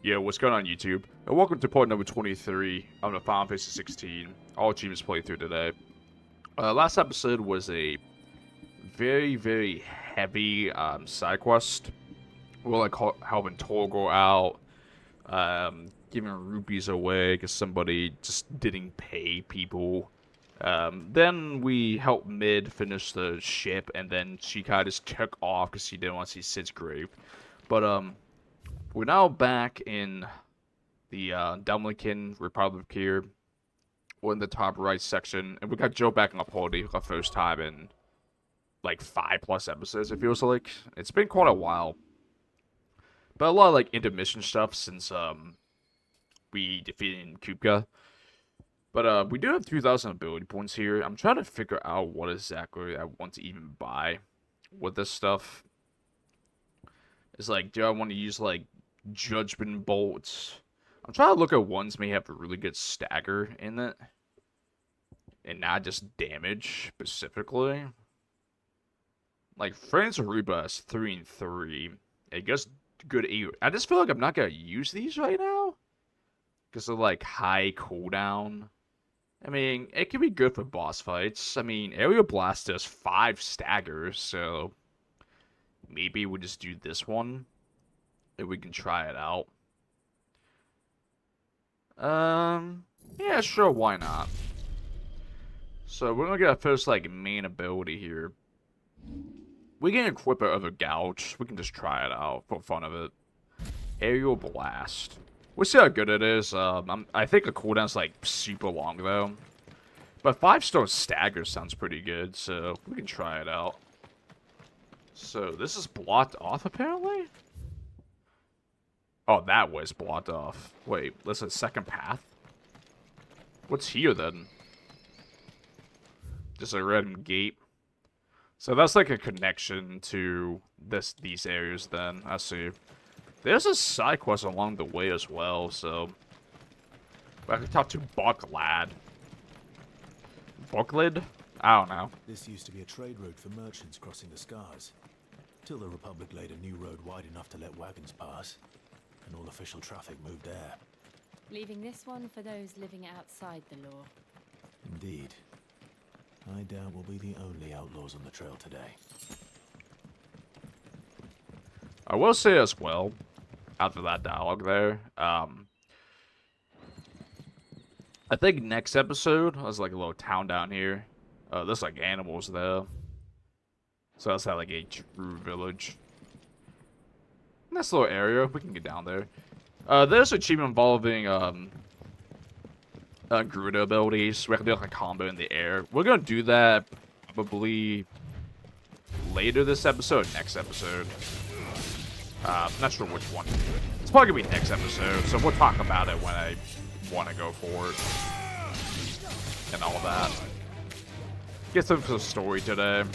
Yo, what's going on YouTube? And welcome to part number 23 on the Final Fantasy 16 All Achievements playthrough today. Last episode was a very heavy side quest. We're like helping Torgor out, giving rupees away because somebody just didn't pay people. Then we helped Mid finish the ship, and then she kind of just took off because she didn't want to see Sid's grave. But we're now back in the Dominican Republic here. We're in the top right section, and we got Joe back in the party for the first time in like 5+ episodes, it feels like. It's been quite a while. But a lot of like intermission stuff since we defeated Kupka. But we do have 2,000 ability points here. I'm trying to figure out what exactly I want to even buy with this stuff. It's like, do I want to use like Judgment Bolts? I'm trying to look at ones may have a really good stagger in it. And not just damage, specifically. Like, Friends Aruba is 3 and 3. It gets good 8. I just feel like I'm not going to use these right now. Because of, like, high cooldown. I mean, it can be good for boss fights. I mean, Aerial Blast does 5 staggers, so... maybe we'll just do this one. If we can try it out. Yeah, sure, why not? So we're gonna get our first like main ability here. We can equip our other gouge. We can just try it out for fun of it. Aerial Blast. We'll see how good it is. I think the cooldown's like super long though. But 5-star stagger sounds pretty good, so we can try it out. So this is blocked off apparently? Oh, that was blocked off. Wait, that's a second path? What's here then? Just a random gate. So that's like a connection to these areas then. I see. There's a side quest along the way as well, so... I can talk to Boklad. Boklad? I don't know. This used to be a trade route for merchants crossing the Scars. Till the Republic laid a new road wide enough to let wagons pass. And all official traffic moved there. Leaving this one for those living outside the law. Indeed. I doubt we'll be the only outlaws on the trail today. I will say as well, after that dialogue there, I think next episode, there's like a little town down here. There's like animals there. So that's like a true village. Nice little area, we can get down there. There's an achievement involving, Gruda abilities. We have to do like a combo in the air. We're gonna do that probably later this episode, next episode. Not sure which one to do it. It's probably gonna be next episode, so we'll talk about it when I want to go for it. And all that. Get some for the story today.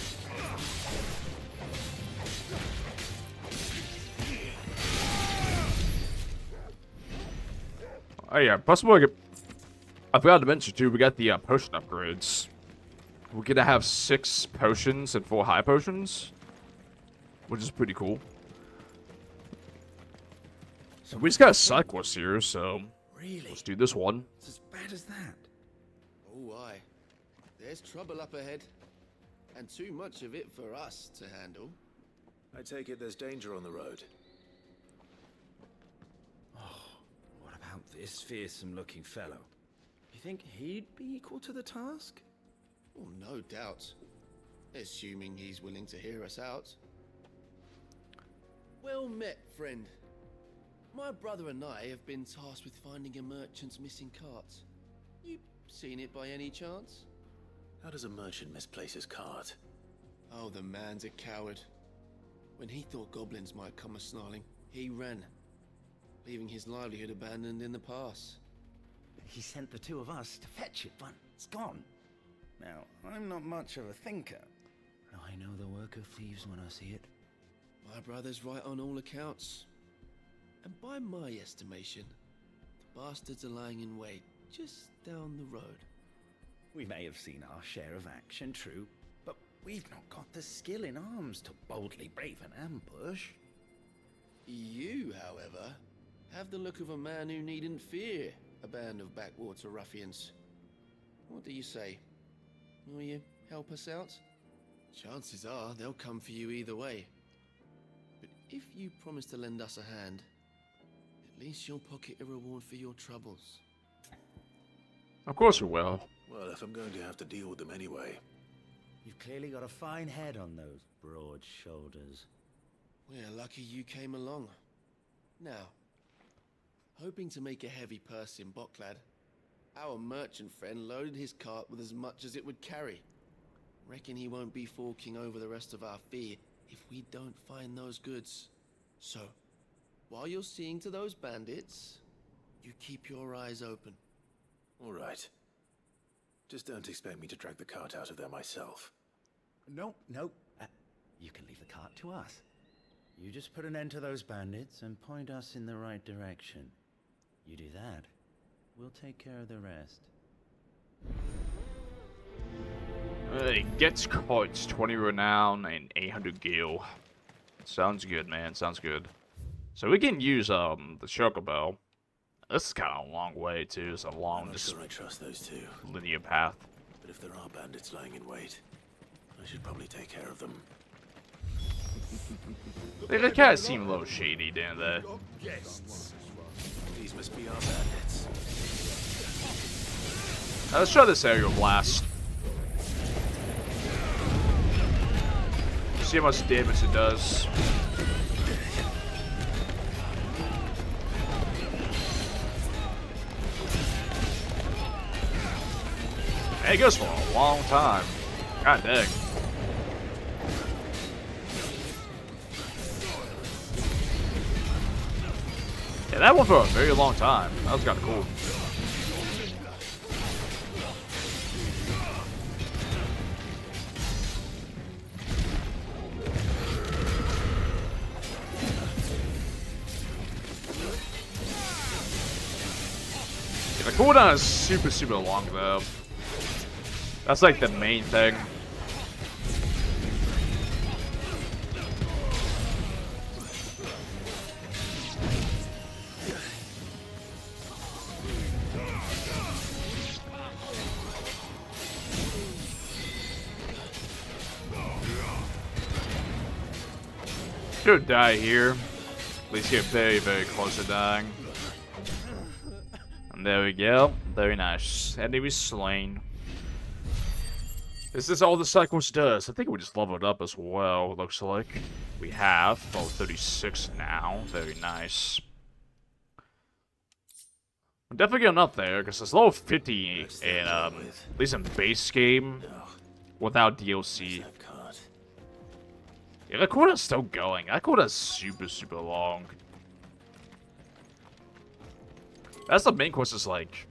Oh yeah, plus I forgot to mention too, we got the potion upgrades. We're gonna have 6 potions and 4 high potions, which is pretty cool. So we just got a side quest here, so Really? let's do this one. It's as bad as that. Oh, aye. There's trouble up ahead. And too much of it for us to handle. I take it there's danger on the road. What about this fearsome-looking fellow? You think he'd be equal to the task? Oh, no doubt. Assuming he's willing to hear us out. Well met, friend. My brother and I have been tasked with finding a merchant's missing cart. You seen it by any chance? How does a merchant misplace his cart? Oh, the man's a coward. When he thought goblins might come a-snarling, he ran, leaving his livelihood abandoned in the pass. He sent the two of us to fetch it, but it's gone. Now, I'm not much of a thinker. I know the work of thieves when I see it. My brother's right on all accounts. And by my estimation, the bastards are lying in wait just down the road. We may have seen our share of action, true, but we've not got the skill in arms to boldly brave an ambush. You, however, have the look of a man who needn't fear a band of backwater ruffians. What do you say? Will you help us out? Chances are they'll come for you either way. But if you promise to lend us a hand, at least you'll pocket a reward for your troubles. Of course we will. Well, if I'm going to have to deal with them anyway. You've clearly got a fine head on those broad shoulders. We're lucky you came along. Now, hoping to make a heavy purse in Boklad, our merchant friend loaded his cart with as much as it would carry. Reckon he won't be forking over the rest of our fee if we don't find those goods. So, while you're seeing to those bandits, you keep your eyes open. All right. Just don't expect me to drag the cart out of there myself. No. You can leave the cart to us. You just put an end to those bandits and point us in the right direction. You do that, we'll take care of the rest. Gets Goetz, 20 renown and 800 gil. Sounds good, man. Sounds good. So we can use the chocobo. This is kind of a long way too. It's a long, I'm not just sure I trust those two. linear path. But if there are bandits lying in wait, I should probably take care of them. They kind of seem a little shady, didn't they? These must be our bandits. Now let's try this aerial blast. See how much damage it does. And it goes for a long time. God dang. Yeah, that went for a very long time. That was kind of cool. Yeah, the cooldown is super long though. That's like the main thing. Should die here. At least get very close to dying. And there we go. Very nice. Enemy slain. Is this all the cycles does? I think we just leveled up as well, looks like. We have. Level 36 now. Very nice. I'm definitely getting up there, because it's level 50 in, at least in base game, without DLC. Yeah, the quota's still going. That quota's super long. That's the main quest is like,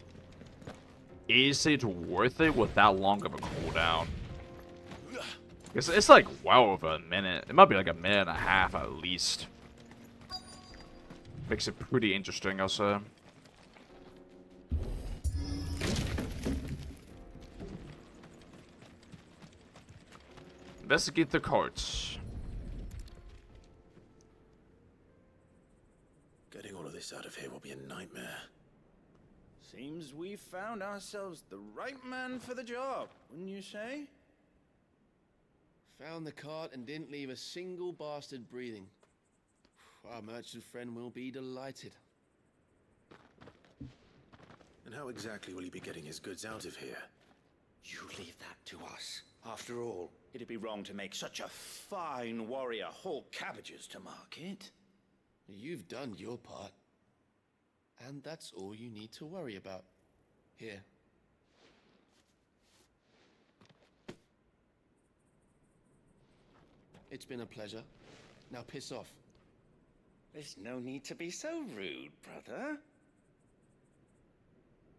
is it worth it with that long of a cooldown? It's like well over a minute. It might be like a minute and a half at least. Makes it pretty interesting, I'll say. Investigate the carts. Getting all of this out of here will be a nightmare. Seems we found ourselves the right man for the job, wouldn't you say? Found the cart and didn't leave a single bastard breathing. Our merchant friend will be delighted. And how exactly will he be getting his goods out of here? You leave that to us. After all, it'd be wrong to make such a fine warrior haul cabbages to market. You've done your part. And that's all you need to worry about. Here. It's been a pleasure. Now piss off. There's no need to be so rude, brother.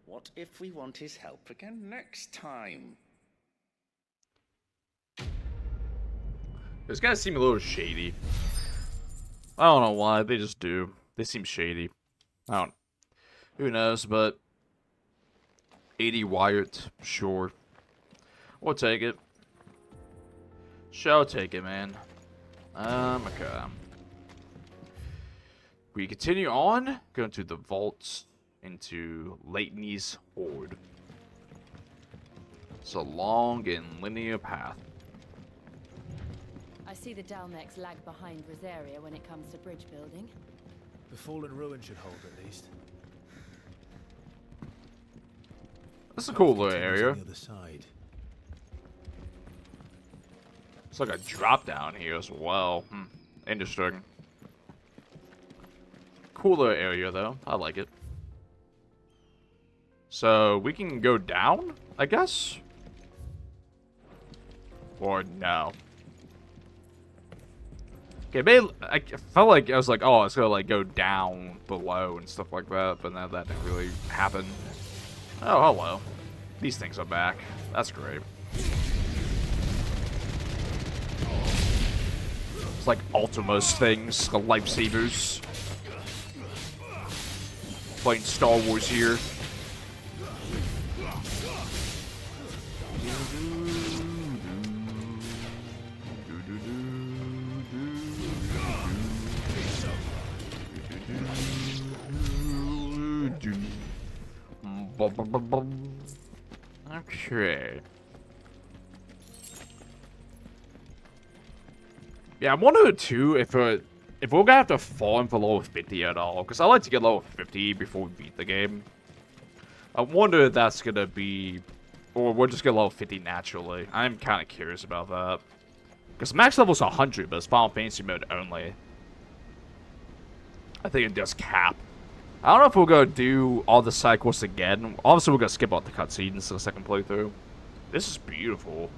What if we want his help again next time? Those guys seem a little shady. I don't know why, they just do. They seem shady. I don't. Who knows, but 80 wired, sure. We'll take it. Shall take it, man. Okay. We continue on, going to the vaults into Leighton's Hoard. It's a long and linear path. I see the Dalmex lag behind Rosaria when it comes to bridge building. The fallen ruin should hold at least. This is a cool little Continues area. on the other side. It's like a drop down here as well. Interesting. Cooler area though. I like it. So we can go down, I guess? Or no? Okay, maybe I felt like I was like, oh, it's gonna like go down below and stuff like that, but now that didn't really happen. Oh, hello. These things are back. That's great. It's like Ultima's things, the lifesavers. Playing Star Wars here. Okay. Yeah, I'm wondering too if we're gonna have to farm for level 50 at all, because I like to get level 50 before we beat the game. I wonder if that's gonna be, or we'll just get level 50 naturally. I'm kind of curious about that, because max level's 100, but it's Final Fantasy mode only. I think it does cap. I don't know if we're gonna do all the cycles again. Obviously, we're gonna skip out the cutscenes the second playthrough. This is beautiful.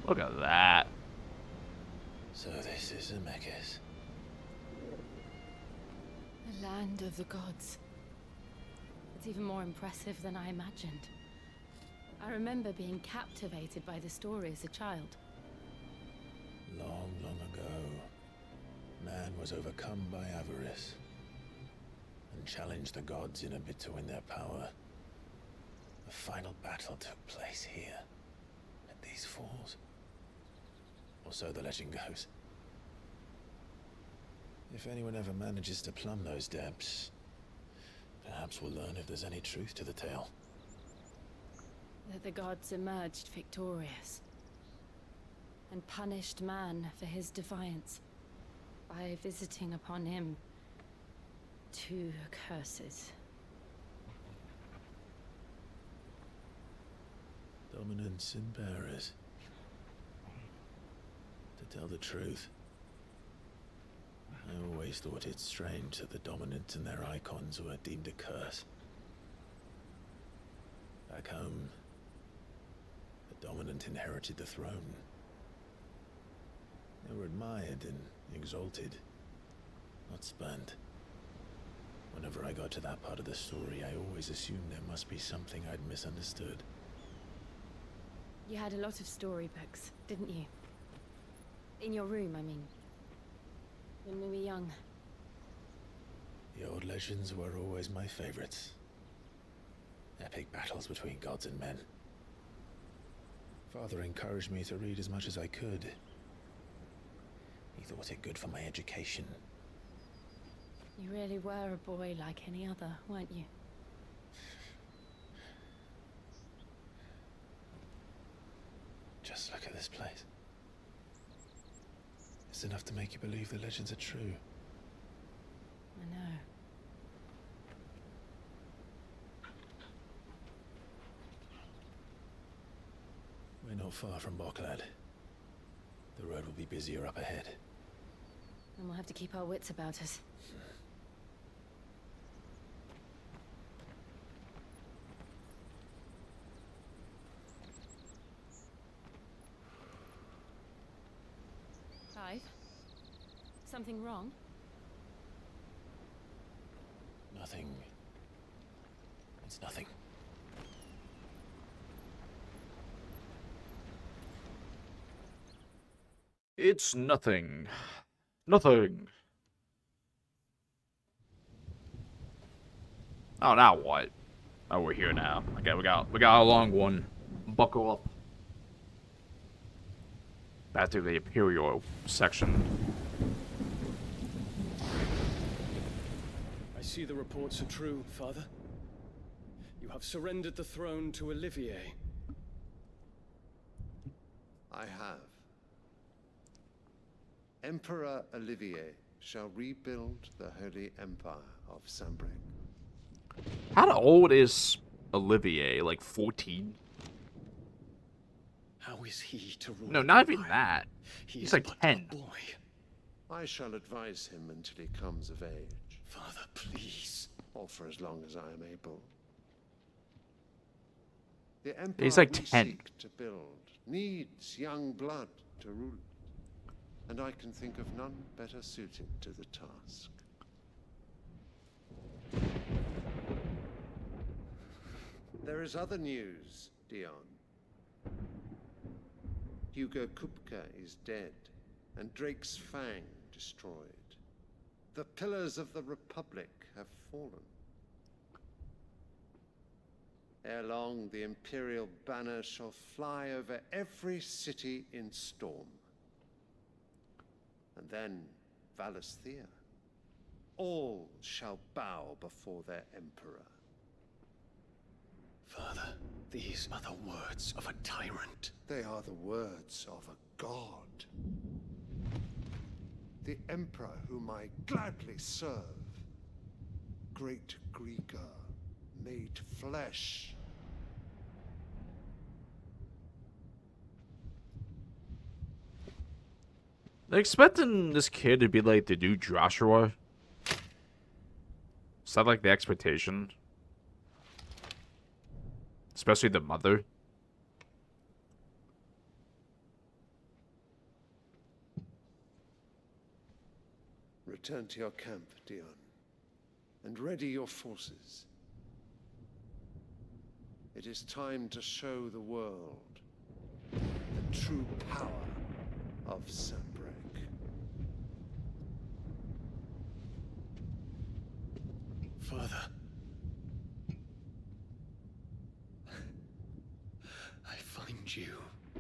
Look at that. So this is Zemeckis. The land of the gods. It's even more impressive than I imagined. I remember being captivated by the story as a child. Long, long ago, man was overcome by avarice and challenged the gods in a bid to win their power. The final battle took place here, at these falls. Or so the legend goes. If anyone ever manages to plumb those depths, perhaps we'll learn if there's any truth to the tale. That the gods emerged victorious and punished man for his defiance by visiting upon him 2 curses. Dominance and bearers. To tell the truth, I always thought it strange that the dominant and their icons were deemed a curse. Back home, the dominant inherited the throne. They were admired and exalted, not spurned. Whenever I got to that part of the story, I always assumed there must be something I'd misunderstood. You had a lot of storybooks, didn't you? In your room, I mean. When we were young. The old legends were always my favorites. Epic battles between gods and men. Father encouraged me to read as much as I could. He thought it good for my education. You really were a boy like any other, weren't you? Just look at this place. It's enough to make you believe the legends are true. I know. We're not far from Boklad. The road will be busier up ahead. And we'll have to keep our wits about us. Clive? Something wrong? Nothing. It's nothing. It's nothing. Nothing. Oh, now what? Oh, we're here now. Okay, we got a long one. Buckle up. Back to the Imperial section. see the reports are true, Father? You have surrendered the throne to Olivier. I have. Emperor Olivier shall rebuild the Holy Empire of Sambrec. How old is Olivier? Like 14? How is he to rule? No, not even that. He He's is like but 10. a boy. I shall advise him until he comes of age, Father, please. or for as long as I am able. The empire He's like we 10. seek to build needs young blood to rule it, and I can think of none better suited to the task. There is other news, Dion. Hugo Kupka is dead, and Drake's Fang destroyed. The pillars of the Republic have fallen. Ere long, the Imperial banner shall fly over every city in Storm. And then, Valisthea. All shall bow before their Emperor. Father, these are the words of a tyrant. They are the words of a god. The Emperor whom I gladly serve. Great Grieger, made flesh. They're expecting this kid to be like the new Joshua. Is that like the expectation? Especially the mother. Return to your camp, Dion, and ready your forces. It is time to show the world the true power of Sambrec. Father. I find you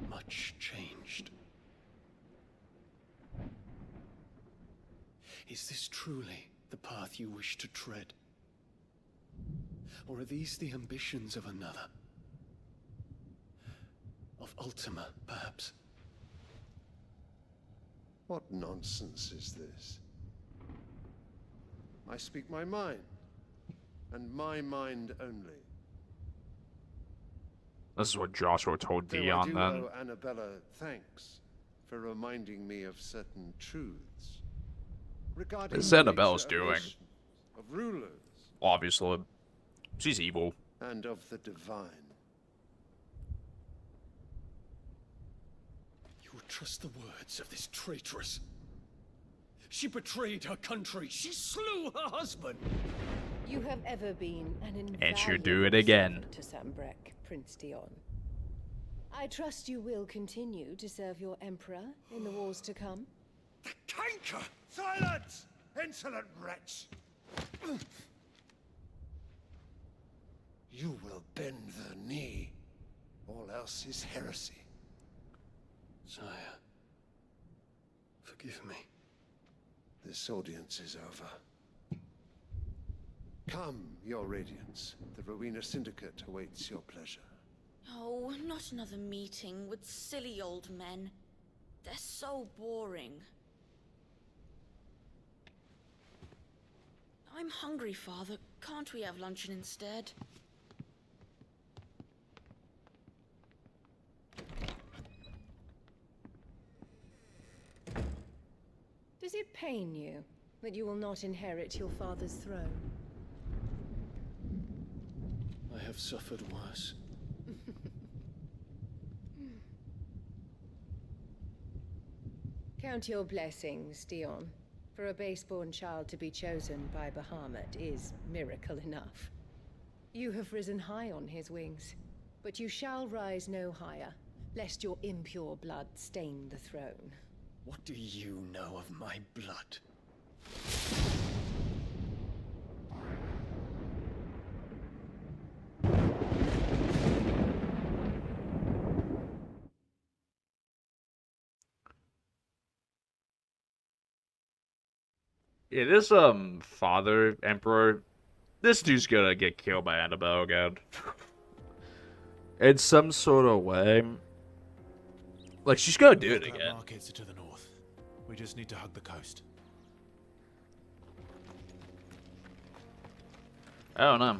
much changed. Is this truly the path you wish to tread? Or are these the ambitions of another? Of Ultima, perhaps? What nonsense is this? I speak my mind, and my mind only. This is what Joshua told Though I Dion do then. owe Annabella thanks for reminding me of certain truths regarding What is the Annabella's nature of doing? nations, of rulers, Obviously. She's evil. and of the divine. You would trust the words of this traitress. She betrayed her country. She slew her husband. You have ever been an invaluable And she'll do it again. servant to Sambrec, Prince Dion. I trust you will continue to serve your Emperor in the wars to come. The canker! Silence! Insolent wretch! You will bend the knee. All else is heresy. Sire, forgive me. This audience is over. Come, your radiance. The Rowena Syndicate awaits your pleasure. Oh, not another meeting with silly old men. They're so boring. I'm hungry, Father. Can't we have luncheon instead? Does it pain you that you will not inherit your father's throne? I have suffered worse. Count your blessings, Dion. For a base-born child to be chosen by Bahamut is miracle enough. You have risen high on his wings, but you shall rise no higher, lest your impure blood stain the throne. What do you know of my blood? Yeah, this father emperor This dude's gonna get killed by Annabelle again. In some sort of way. Like, she's gonna do it again. Markets are to the north. We just need to hug the coast. I don't know.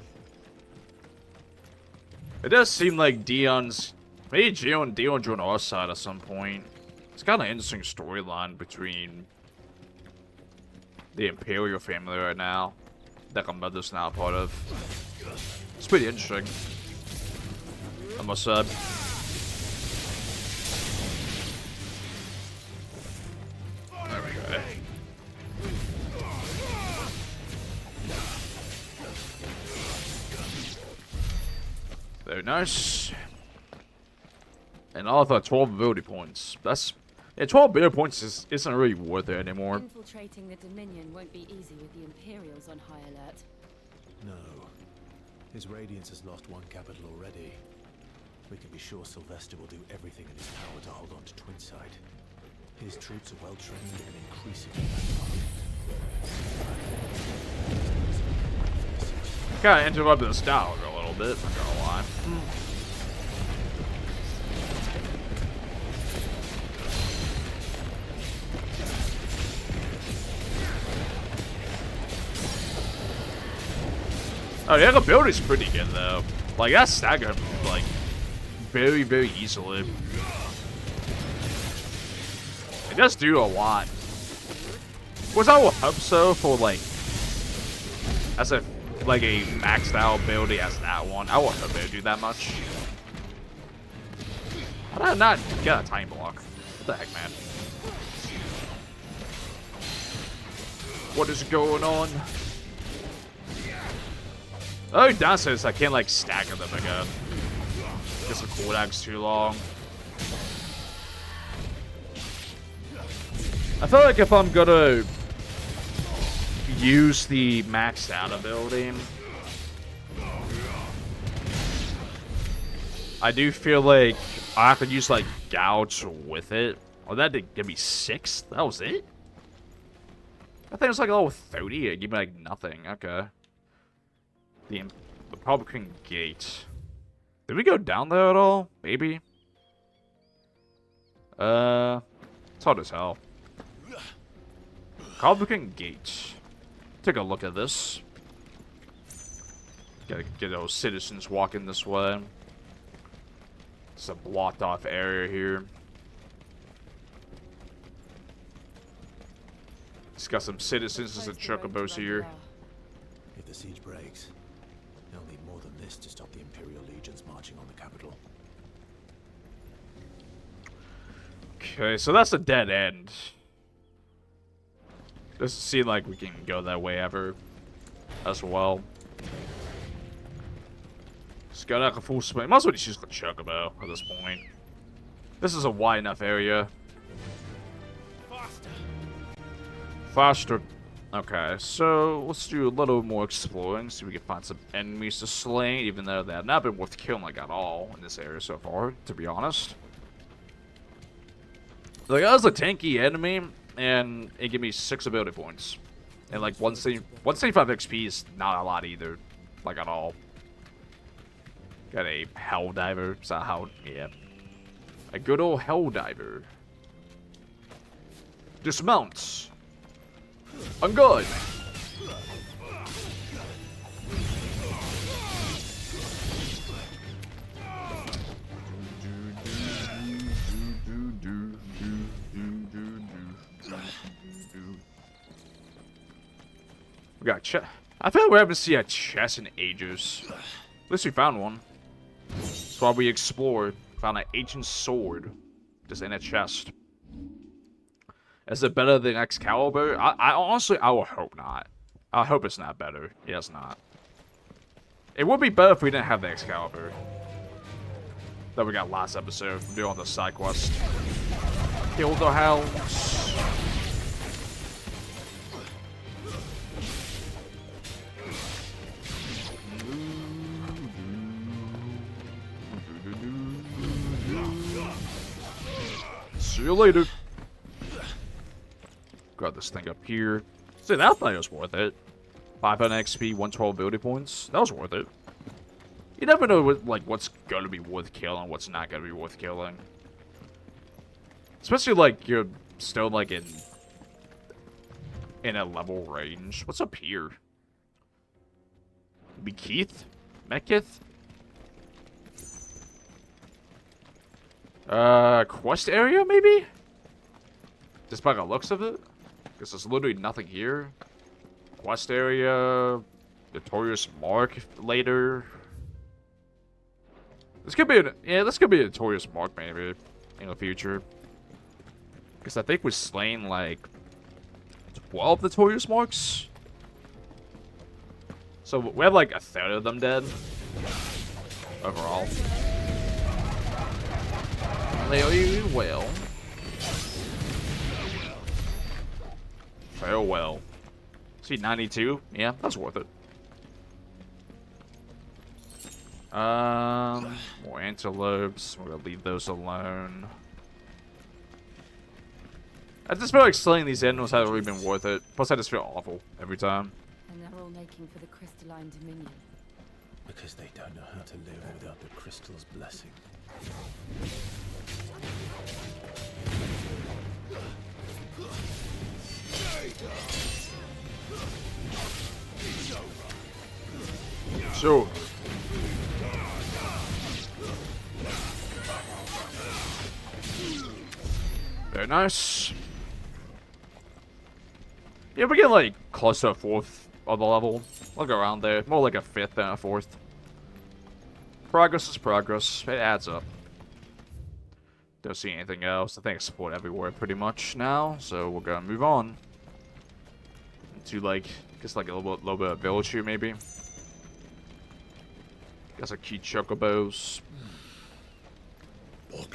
It does seem like Dion's... Maybe Dion joined our side at some point. It's kind of an interesting storyline between the Imperial family right now that our mother's now a part of. It's pretty interesting, I must say. There we go. Very nice. And all of our 12 ability points. That's... Yeah, 12 ability points isn't really worth it anymore. Infiltrating the Dominion won't be easy with the Imperials on high alert. No. His Radiance has lost one capital already. We can be sure Sylvester will do everything in his power to hold on to Twinside. His troops are well trained and increasingly manpowered. Kinda interrupted the style a little bit, not gonna lie. Oh, the ability's pretty good though. Like, that staggered him, like, very, very easily. It does do a lot. Was I would hope so for, like, as a, like, a maxed out ability as that one. I wouldn't hope it would do that much. How did I not get a time block? What the heck, man? What is going on? Oh, downstairs I can't, like, stagger them again. Guess the cooldown's too long. I feel like if I'm gonna use the maxed out ability, I do feel like I could use, like, gouge with it. Oh, that did give me 6? That was it? I think it was like level 30. It gave me, like, nothing. Okay. The Republican Gate. Did we go down there at all? Maybe? It's hard as hell. Republican Gate. Take a look at this. Gotta get those citizens walking this way. It's a blocked off area here. It's got some citizens. There's a chocobos here. If the siege breaks, they'll need more than this to stop the Imperial legions marching on the capital. Okay, so that's a dead end. Doesn't seem like we can go that way ever as well. Just got like a full swing. Might as well just use the chocobo at this point. This is a wide enough area. Faster. Okay, so let's do a little more exploring, see if we can find some enemies to slay, even though they have not been worth killing like at all in this area so far, to be honest. Like, that was a tanky enemy, and it gave me 6 ability points. And like 175 XP is not a lot either, like at all. Got a Hell Diver, is that how? Yeah. A good old Hell Diver. Dismounts. I'm good. We got a chest. I feel like we haven't seen a chest in ages. At least we found one. That's why we explored. Found an ancient sword just in a chest. Is it better than Excalibur? I honestly, I would hope not. I hope it's not better. Yeah, it's not. It would be better if we didn't have the Excalibur that we got last episode from doing the side quest. Kill the hounds. See you later. Got this thing up here. See, that thing was worth it. 500 XP, 112 ability points. That was worth it. You never know what's gonna be worth killing, what's not gonna be worth killing. Especially like you're still like in a level range. What's up here? Be Keith? Mekith? Quest area maybe? Just by the looks of it? Because there's literally nothing here. Quest area, Notorious Mark later. This could be this could be a Notorious Mark maybe in the future. Because I think we're slaying like 12 Notorious Marks. So we have like a third of them dead overall. Very well. Farewell. See, 92? Yeah, that's worth it. More antelopes. We're gonna leave those alone. I just feel like slaying these animals hasn't really been worth it. Plus, I just feel awful every time. And they're all making for the crystalline dominion. Because they don't know how to live without the crystal's blessing. So. Very nice. Yeah, we're getting like close to a 4th on the level. Look around there. More like a 5th than a 4th. Progress is progress. It adds up. Don't see anything else. I think I support everywhere pretty much now. So we're gonna move on. To like, just like a little bit of village here maybe. Got some cute chocobos.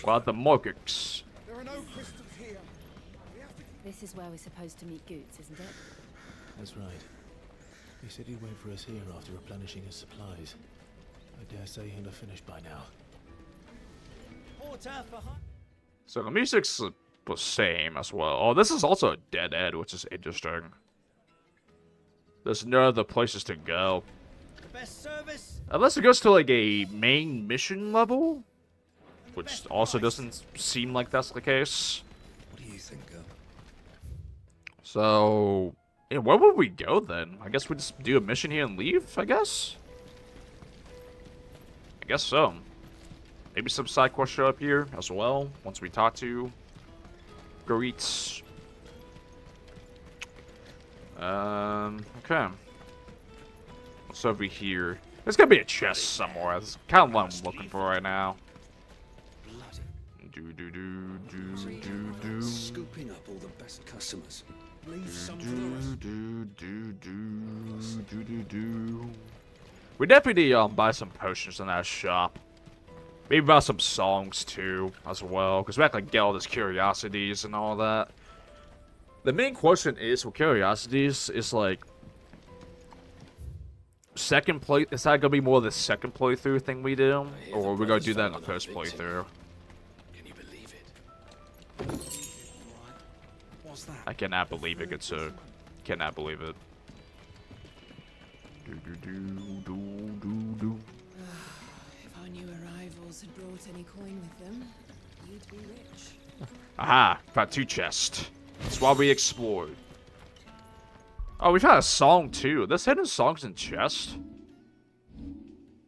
What the Morgix? There are no crystals here. This is where we're supposed to meet Goetz, isn't it? That's right. He said he'd wait for us here after replenishing his supplies. I dare say he'll have finished by now. So the music's the same as well. Oh, this is also a dead end, which is interesting. There's no other places to go. Best service. Unless it goes to like a main mission level, which also doesn't seem like that's the case. What do you think, girl? So, yeah, where would we go then? I guess we just do a mission here and leave, I guess? I guess so. Maybe some side quests show up here as well, once we talk to Goetz. Okay. What's over here? There's gotta be a chest somewhere. That's kind of what I'm looking for right now. Scooping up all the best customers. Leave some for us. We definitely need to buy some potions in that shop. Maybe buy some songs too, as well, because we have to get all these curiosities and all that. The main question is with curiosities is like second play. Is that gonna be more of the second playthrough thing we do, or are we gonna do that in the first playthrough? Can you believe it? What's that? I cannot believe it, good sir. Cannot believe it. If our new arrivals had brought any coin with them, you'd be rich. Aha! Found 2 chests. That's why we explored. Oh, we've had a song too. There's hidden songs in chests.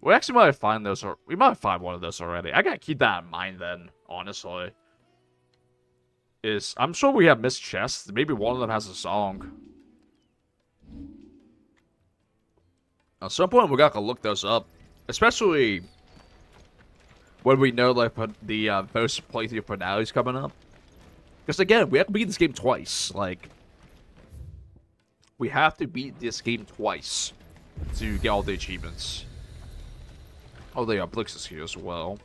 We actually might find those, or we might find one of those already. I gotta keep that in mind then, honestly. I'm sure we have missed chests. Maybe one of them has a song. At some point, we gotta look those up. Especially when we know like the first playthrough finale is coming up. Because again, we have to beat this game twice. Like, we have to beat this game twice to get all the achievements. Oh, the Blix is here as well.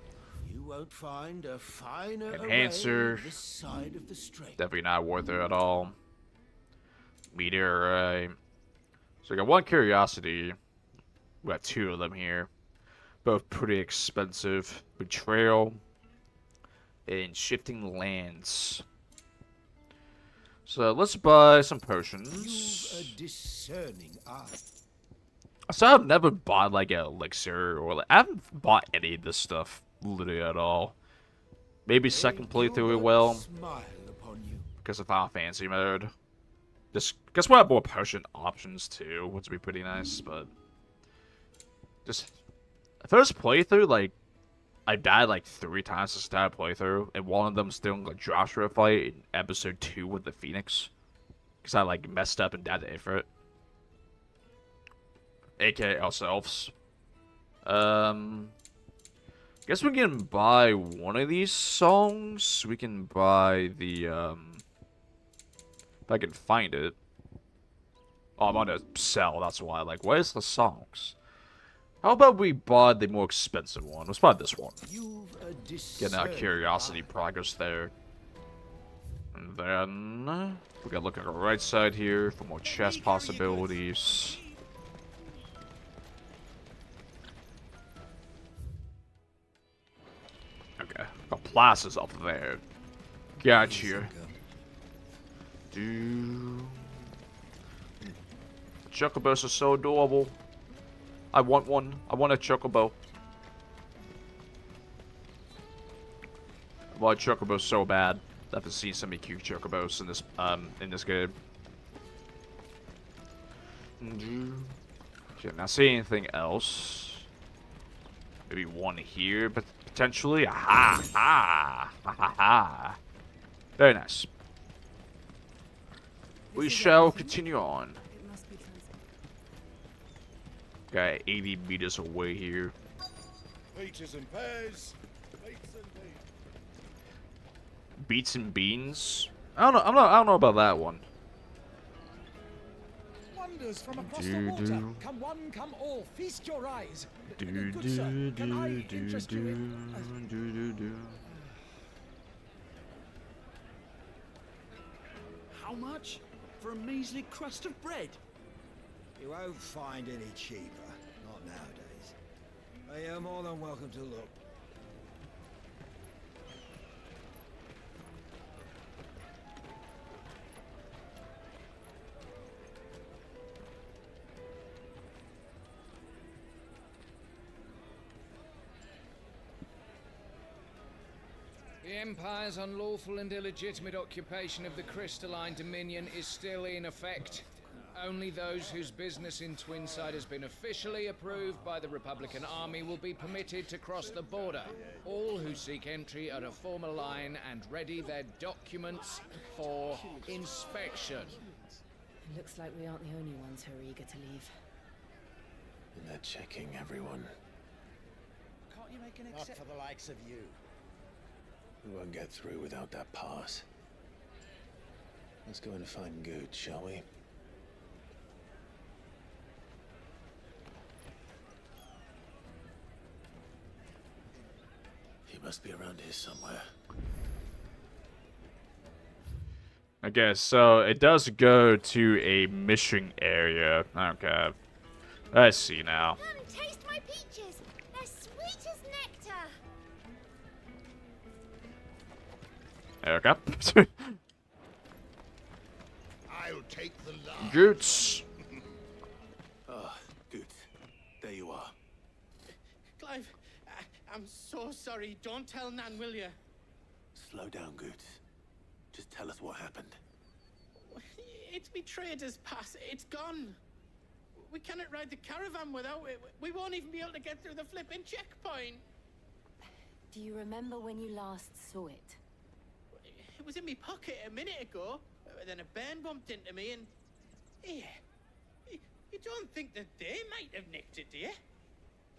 You won't find a finer Enhancer. array this side of the strait. Definitely not worth it at all. Meteor array. So we got 1 curiosity. We got 2 of them here. Both pretty expensive. Betrayal and Shifting Lands. So let's buy some potions. You've a discerning eye. So I've never bought like an elixir or like I haven't bought any of this stuff literally at all. Maybe second playthrough it will because of Final Fantasy mode. Just guess we'll have more potion options too, which would be pretty nice. But just first playthrough, like I died like 3 times this entire playthrough, and one of them still in the Joshua fight in episode 2 with the Phoenix, because I like messed up and died to Ifrit. AKA ourselves. Guess we can buy one of these songs. We can buy the, if I can find it. Oh, I'm on a sell, that's why. Like, where's the songs? How about we buy the more expensive one? Let's buy this one. Getting our curiosity progress there. And then, we gotta look at our right side here for more chest possibilities. Okay, got Plaza's up there. Gotcha. Chocobos are so adorable. I want one. I want a chocobo. I want a chocobo so bad. I haven't seen so many cute chocobos in this game. Okay, not see anything else. Maybe one here, but potentially. Aha! Ha! Ha ha ha! Very nice. We shall continue on. Got 80 meters away here. Peaches and pears. Beets and beans. I don't know about that one. Wonders from across the water. Come one, come all. Feast your eyes. Good sir, can I interest you in... How much for a measly crust of bread? You won't find any cheaper. Not nowadays. But you're more than welcome to look. The Empire's unlawful and illegitimate occupation of the crystalline dominion is still in effect. Only those whose business in Twinside has been officially approved by the Republican Army will be permitted to cross the border. All who seek entry are to form a line and ready their documents for inspection. It looks like we aren't the only ones who are eager to leave. And they're checking everyone. Can't you make an exception? Not for the likes of you. We won't get through without that pass. Let's go and find Goetz, shall we? He must be around here somewhere. Okay, so it does go to a mission area. Okay. Let's see now. Come taste my peaches. They're sweet as nectar. Okay. I'll take the large. Goetz. Ah, Goetz. There you are. Clive, I'm so sorry. Don't tell Nan, will you? Slow down, Goetz. Just tell us what happened. It's me trader's pass. It's gone. We cannot ride the caravan without it. We won't even be able to get through the flipping checkpoint. Do you remember when you last saw it? It was in my pocket a minute ago. Then a bairn bumped into me and... Yeah. You don't think that they might have nicked it, do you?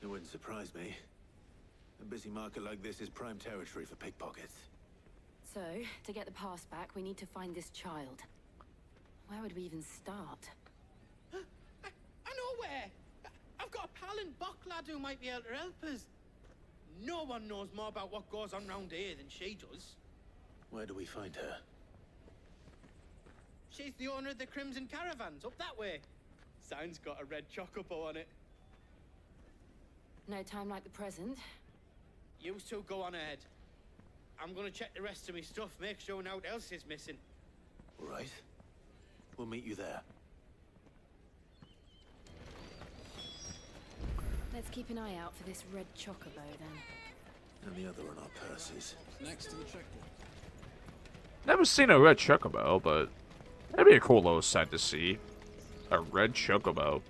It wouldn't surprise me. A busy market like this is prime territory for pickpockets. So, to get the pass back, we need to find this child. Where would we even start? I know where! I've got a pal in Boklad who might be able to help us. No one knows more about what goes on round here than she does. Where do we find her? She's the owner of the Crimson Caravans, up that way. Sign's got a red chocobo on it. No time like the present. You two go on ahead. I'm gonna check the rest of my stuff, make sure nothing else is missing. All right. We'll meet you there. keep an eye out for this red chocobo then. And the other on our purses. Next to the checkpoint. Never seen a red chocobo, but that'd be a cool little sight to see. A red chocobo.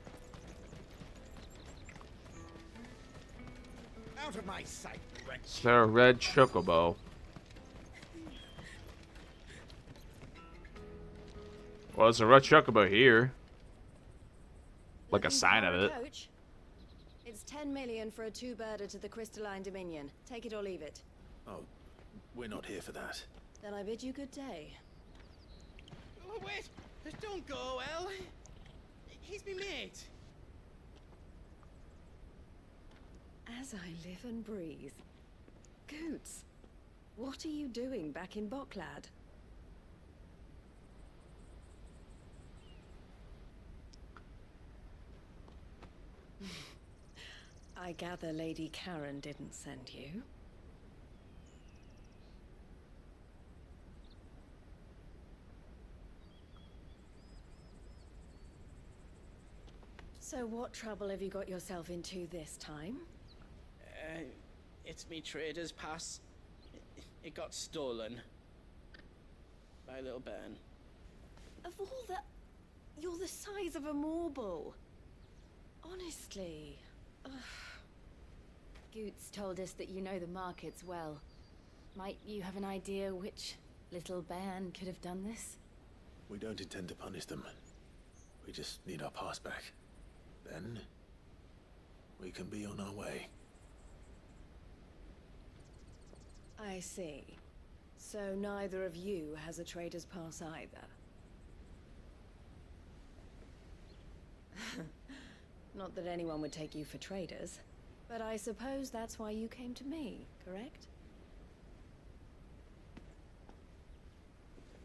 Out of my sight, wretch. Is there a red chocobo? Well, there's a red chocobo here. Like a sign of it. Coach? It's 10 million for a two-birder to the Crystalline Dominion. Take it or leave it. Oh, we're not here for that. Then I bid you good day. Oh, wait! Don't go, El. He's me mate. As I live and breathe. Goetz, what are you doing back in Boklad? I gather Lady Karen didn't send you. So what trouble have you got yourself into this time? It's me trader's pass. It got stolen. By a little bairn. Of all the... You're the size of a marble. Honestly. Ugh. Goetz told us that you know the markets well. Might you have an idea which little bairn could have done this? We don't intend to punish them. We just need our pass back. Then, we can be on our way. I see. So neither of you has a trader's pass either. Not that anyone would take you for traders, but I suppose that's why you came to me, correct?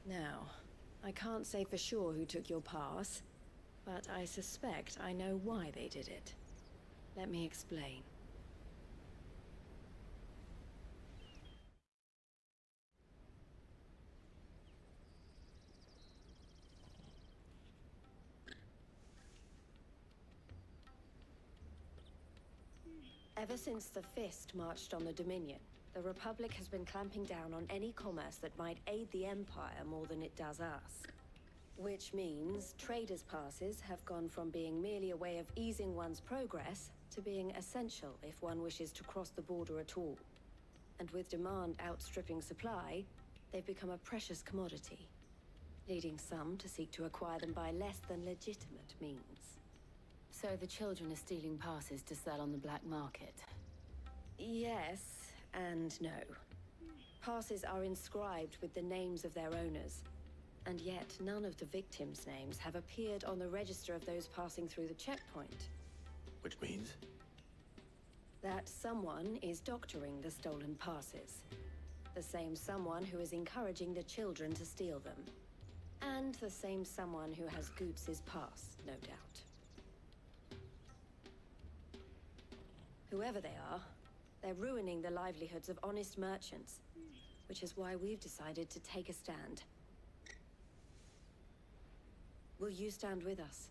Now, I can't say for sure who took your pass, but I suspect I know why they did it. Let me explain. Ever since the Fist marched on the Dominion, the Republic has been clamping down on any commerce that might aid the Empire more than it does us. Which means traders' passes have gone from being merely a way of easing one's progress to being essential if one wishes to cross the border at all. And with demand outstripping supply, they've become a precious commodity, leading some to seek to acquire them by less than legitimate means. So the children are stealing passes to sell on the black market? Yes and no. Passes are inscribed with the names of their owners, and yet none of the victims' names have appeared on the register of those passing through the checkpoint. Which means? That someone is doctoring the stolen passes. The same someone who is encouraging the children to steal them. And the same someone who has Goetz's pass, no doubt. Whoever they are, they're ruining the livelihoods of honest merchants, which is why we've decided to take a stand. Will you stand with us?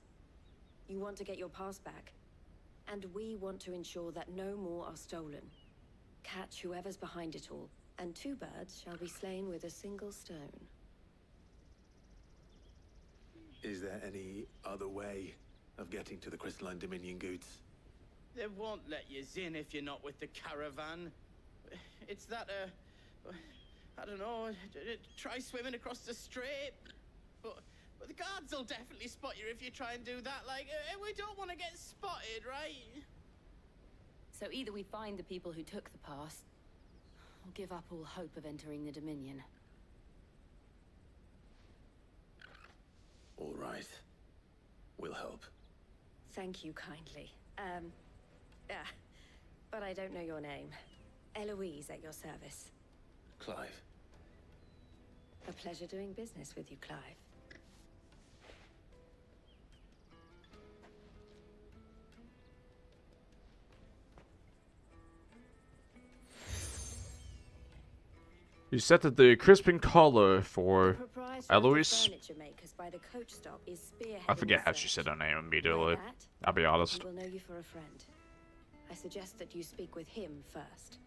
You want to get your pass back, and we want to ensure that no more are stolen. Catch whoever's behind it all, and two birds shall be slain with a single stone. Is there any other way of getting to the Crystalline Dominion, Goetz? They won't let you in if you're not with the caravan. It's that, I don't know, try swimming across the strait. But the guards will definitely spot you if you try and do that. Like, we don't want to get spotted, right? So either we find the people who took the pass, or give up all hope of entering the Dominion. All right. We'll help. Thank you kindly. But I don't know your name. Eloise at your service. Clive. A pleasure doing business with you, Clive. You set the crisping collar for Eloise. I forget how she said her name immediately. I'll be honest. Will know you for a friend. I suggest that you speak with him first.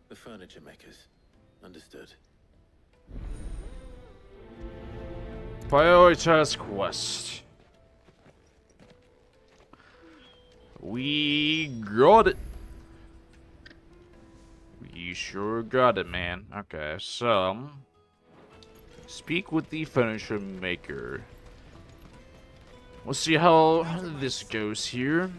The furniture makers. Understood. Prioritize quest. We got it. We sure got it, man. Okay, so speak with the furniture maker. We'll see how this goes here.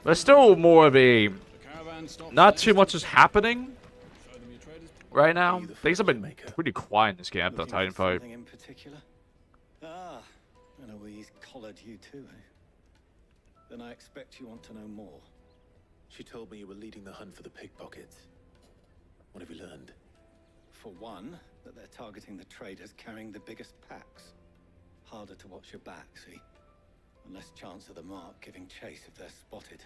There's still more of a... Not too much is happening right now. Things have been pretty quiet in this game after the Titan fight. In particular? Ah, and Eloise collared you too, eh? Then I expect you want to know more. She told me you were leading the hunt for the pickpockets. What have you learned? For one, that they're targeting the traders carrying the biggest packs. Harder to watch your back, see? And less chance of the mark giving chase if they're spotted.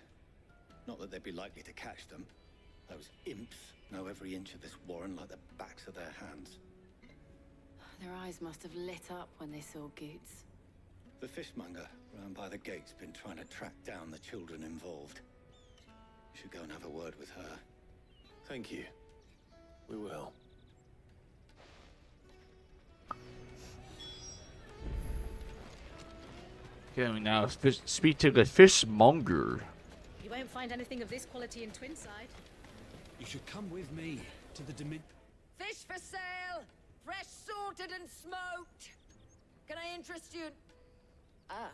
Not that they'd be likely to catch them. Those imps know every inch of this warren like the backs of their hands. Their eyes must have lit up when they saw Goetz. The fishmonger round by the gate's been trying to track down the children involved. You should go and have a word with her. Thank you. We will. Okay, we now speak to the fishmonger. You won't find anything of this quality in Twinside. You should come with me to the Dominion. Fish for sale! Fresh sorted and smoked! Can I interest you? Ah,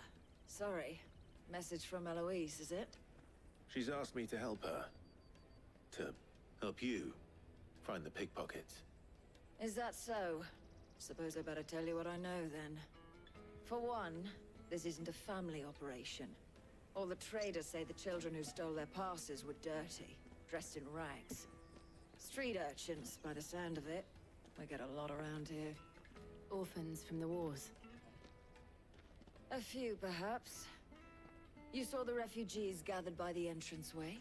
sorry. Message from Eloise, is it? She's asked me to help her. To help you find the pickpockets. Is that so? Suppose I better tell you what I know then. For one, this isn't a family operation. All the traders say the children who stole their passes were dirty, dressed in rags. Street urchins, by the sound of it. We get a lot around here. Orphans from the wars. A few, perhaps. You saw the refugees gathered by the entranceway?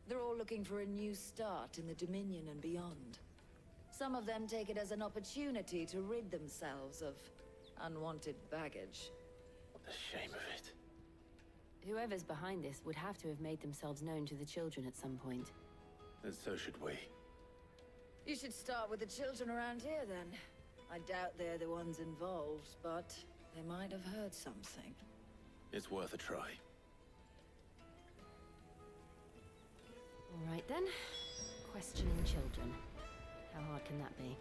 They're all looking for a new start in the Dominion and beyond. Some of them take it as an opportunity to rid themselves of unwanted baggage. What the shame of it. Whoever's behind this would have to have made themselves known to the children at some point. And so should we. You should start with the children around here, then. I doubt they're the ones involved, but they might have heard something. It's worth a try. All right, then. Questioning children. How hard can that be?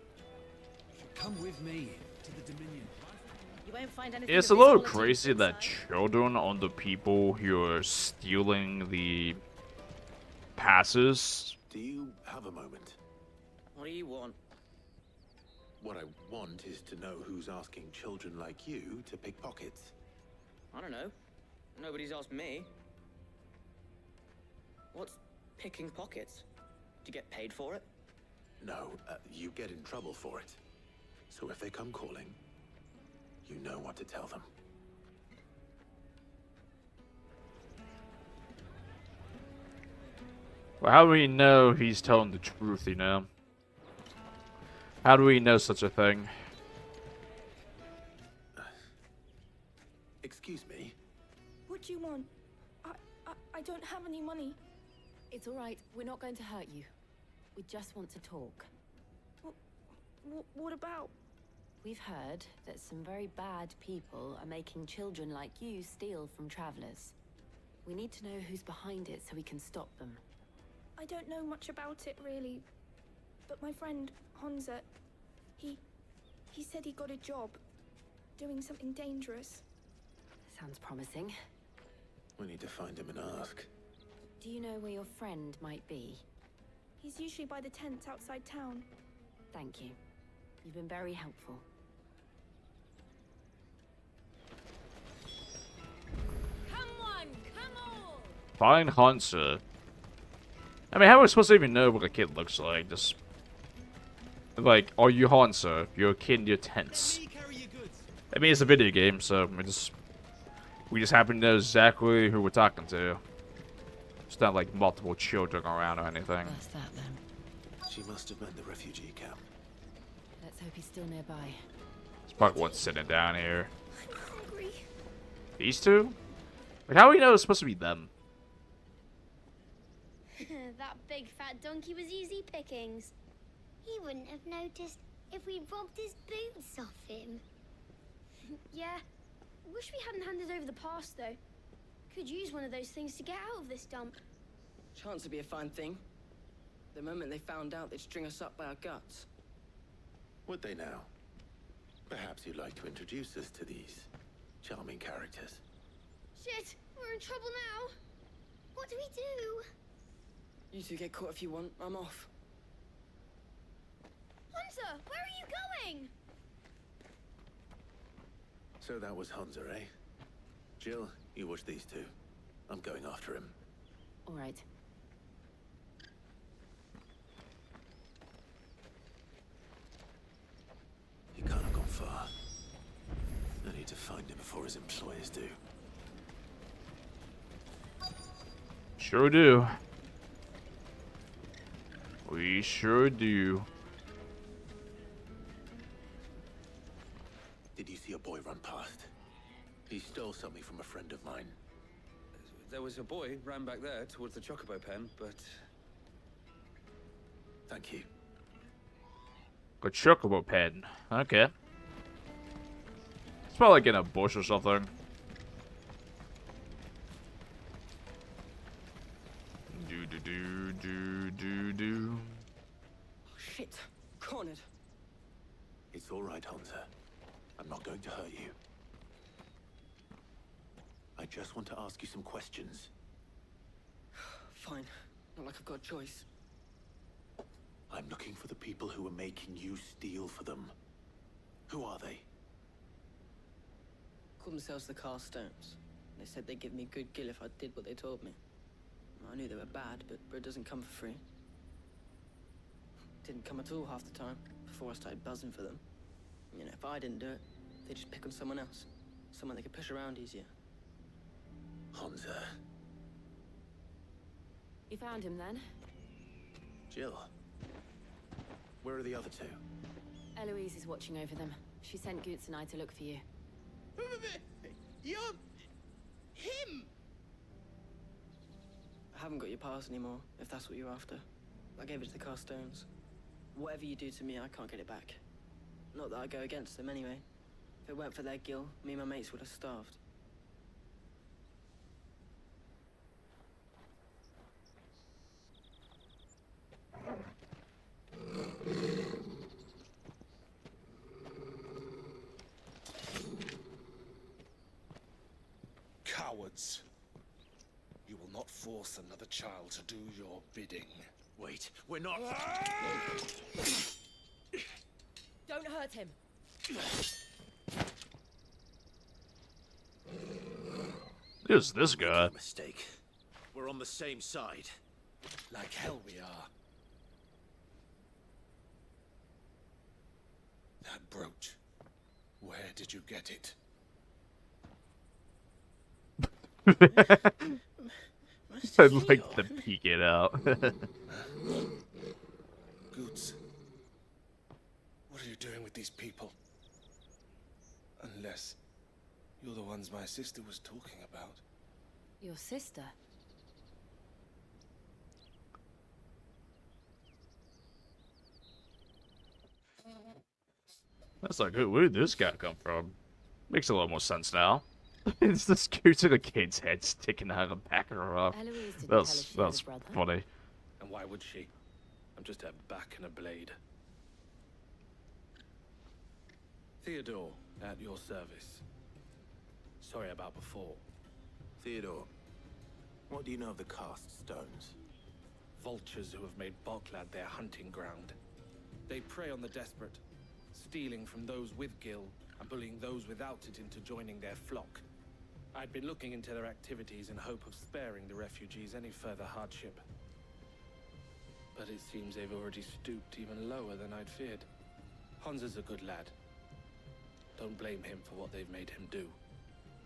Come with me to the Dominion. You won't find anything. It's a little crazy that children are the people who are stealing the passes. Do you have a moment? What do you want? What I want is to know who's asking children like you to pick pockets. I don't know. Nobody's asked me. What's picking pockets? Do you get paid for it? No, you get in trouble for it. So if they come calling, you know what to tell them. Well, how do we know he's telling the truth, you know? How do we know such a thing? Excuse me? What do you want? I don't have any money. It's all right. We're not going to hurt you. We just want to talk. What about? We've heard that some very bad people are making children like you steal from travelers. We need to know who's behind it so we can stop them. I don't know much about it, really. But my friend, Hansa, he said he got a job. Doing something dangerous. Sounds promising. We need to find him and ask. Do you know where your friend might be? He's usually by the tents outside town. Thank you. You've been very helpful. Come on, come on! Find Hansa. I mean, how are we supposed to even know what a kid looks like? Just like, are you Hansa? You're a kid in your tents. I mean, it's a video game, so we just happen to know exactly who we're talking to. It's not like multiple children around or anything. What's that then? She must have meant the refugee camp. hope he's still nearby. There's probably one sitting down here. I'm hungry. These two? Like, how do we know it's supposed to be them? That big fat donkey was easy pickings. He wouldn't have noticed if we'd robbed his boots off him. Yeah. Wish we hadn't handed over the pass, though. Could use one of those things to get out of this dump. Chance to be a fine thing. The moment they found out, they'd string us up by our guts. Would they now? Perhaps you'd like to introduce us to these charming characters. Shit, we're in trouble now. What do we do? You two get caught if you want. I'm off. Hunter, where are you going? So that was Hunter, eh? Jill, you watch these two. I'm going after him. All right. He can't have gone far. I need to find him before his employers do. Sure do. We sure do. Did you see a boy run past? He stole something from a friend of mine. There was a boy ran back there towards the chocobo pen, but... Thank you. Good chocobo pen. Okay. It's probably like in a bush or something. Do. Oh, shit. Cornered. It's all right, Hunter. I'm not going to hurt you. I just want to ask you some questions. Fine. Not like I've got a choice. I'm looking for the people who are making you steal for them. Who are they? Called themselves the Carstones. They said they'd give me good gill if I did what they told me. I knew they were bad, but bread doesn't come for free. Didn't come at all half the time, before I started buzzing for them. You know, if I didn't do it, they'd just pick on someone else. Someone they could push around easier. Hunter. You found him then? Jill. Where are the other two? Eloise is watching over them. She sent Goetz and I to look for you. You're... him! I haven't got your pass anymore, if that's what you're after. I gave it to the Carstones. Whatever you do to me, I can't get it back. Not that I go against them anyway. If it weren't for their gill, me and my mates would have starved. Cowards. You will not force another child to do your bidding. Wait, we're not... Don't hurt him. Who's this guy? Mistake. We're on the same side. Like hell we are. That brooch. Where did you get it? I'd like to peek it out. Goetz. What are you doing with these people? Unless you're the ones my sister was talking about. Your sister? That's like, where did this guy come from? Makes a lot more sense now. It's this cute little kid's head sticking out of the back of her arm. That's funny. And why would she? I'm just a back and a blade. Theodore, at your service. Sorry about before. Theodore, what do you know of the cast stones? Vultures who have made Boklad their hunting ground. They prey on the desperate, stealing from those with gill and bullying those without it into joining their flock. I'd been looking into their activities in hope of sparing the refugees any further hardship. But it seems they've already stooped even lower than I'd feared. Hans is a good lad. Don't blame him for what they've made him do.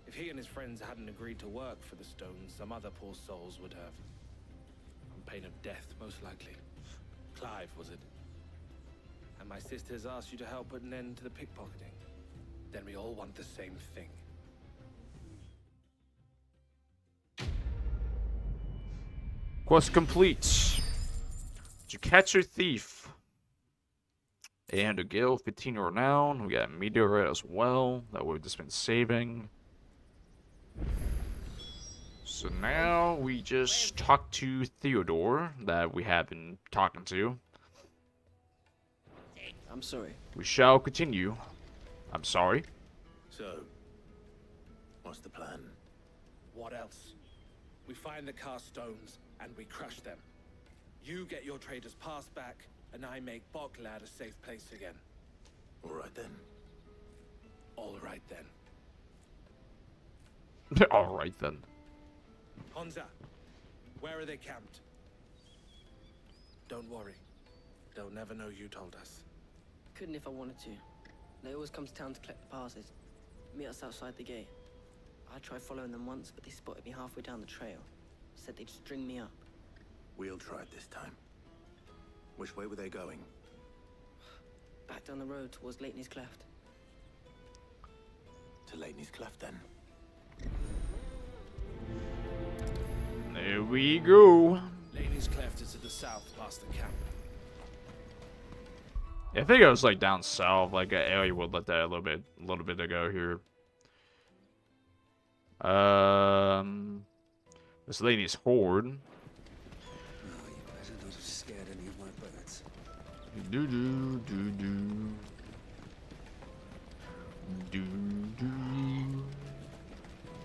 If he and his friends hadn't agreed to work for the stones, some other poor souls would have. On pain of death, most likely. Clive, was it? And my sisters asked you to help put an end to the pickpocketing. Then we all want the same thing. Quest complete. Did you catch your thief? And a Gale, 15 renown. We got a meteorite as well that we've just been saving. So now we just talk to Theodore that we have been talking to. I'm sorry. We shall continue. I'm sorry. So, what's the plan? What else? We find the cast stones and we crush them. You get your trader's pass back, and I make Boklad a safe place again. All right then. All right then. All right then. Honza, where are they camped? Don't worry. They'll never know you told us. Couldn't if I wanted to. They always come to town to collect the passes. Meet us outside the gate. I tried following them once, but they spotted me halfway down the trail. Said they'd string me up. We'll try it this time. Which way were they going? Back down the road towards Leighton's Cleft. To Leighton's Cleft, then. There we go. Leighton's Cleft is to the south, past the camp. Yeah, I think it was like down south, like Ellie would let that a little bit ago here. This lady's horde. No, you better not have scared any of my birds. Do do do do. Do do.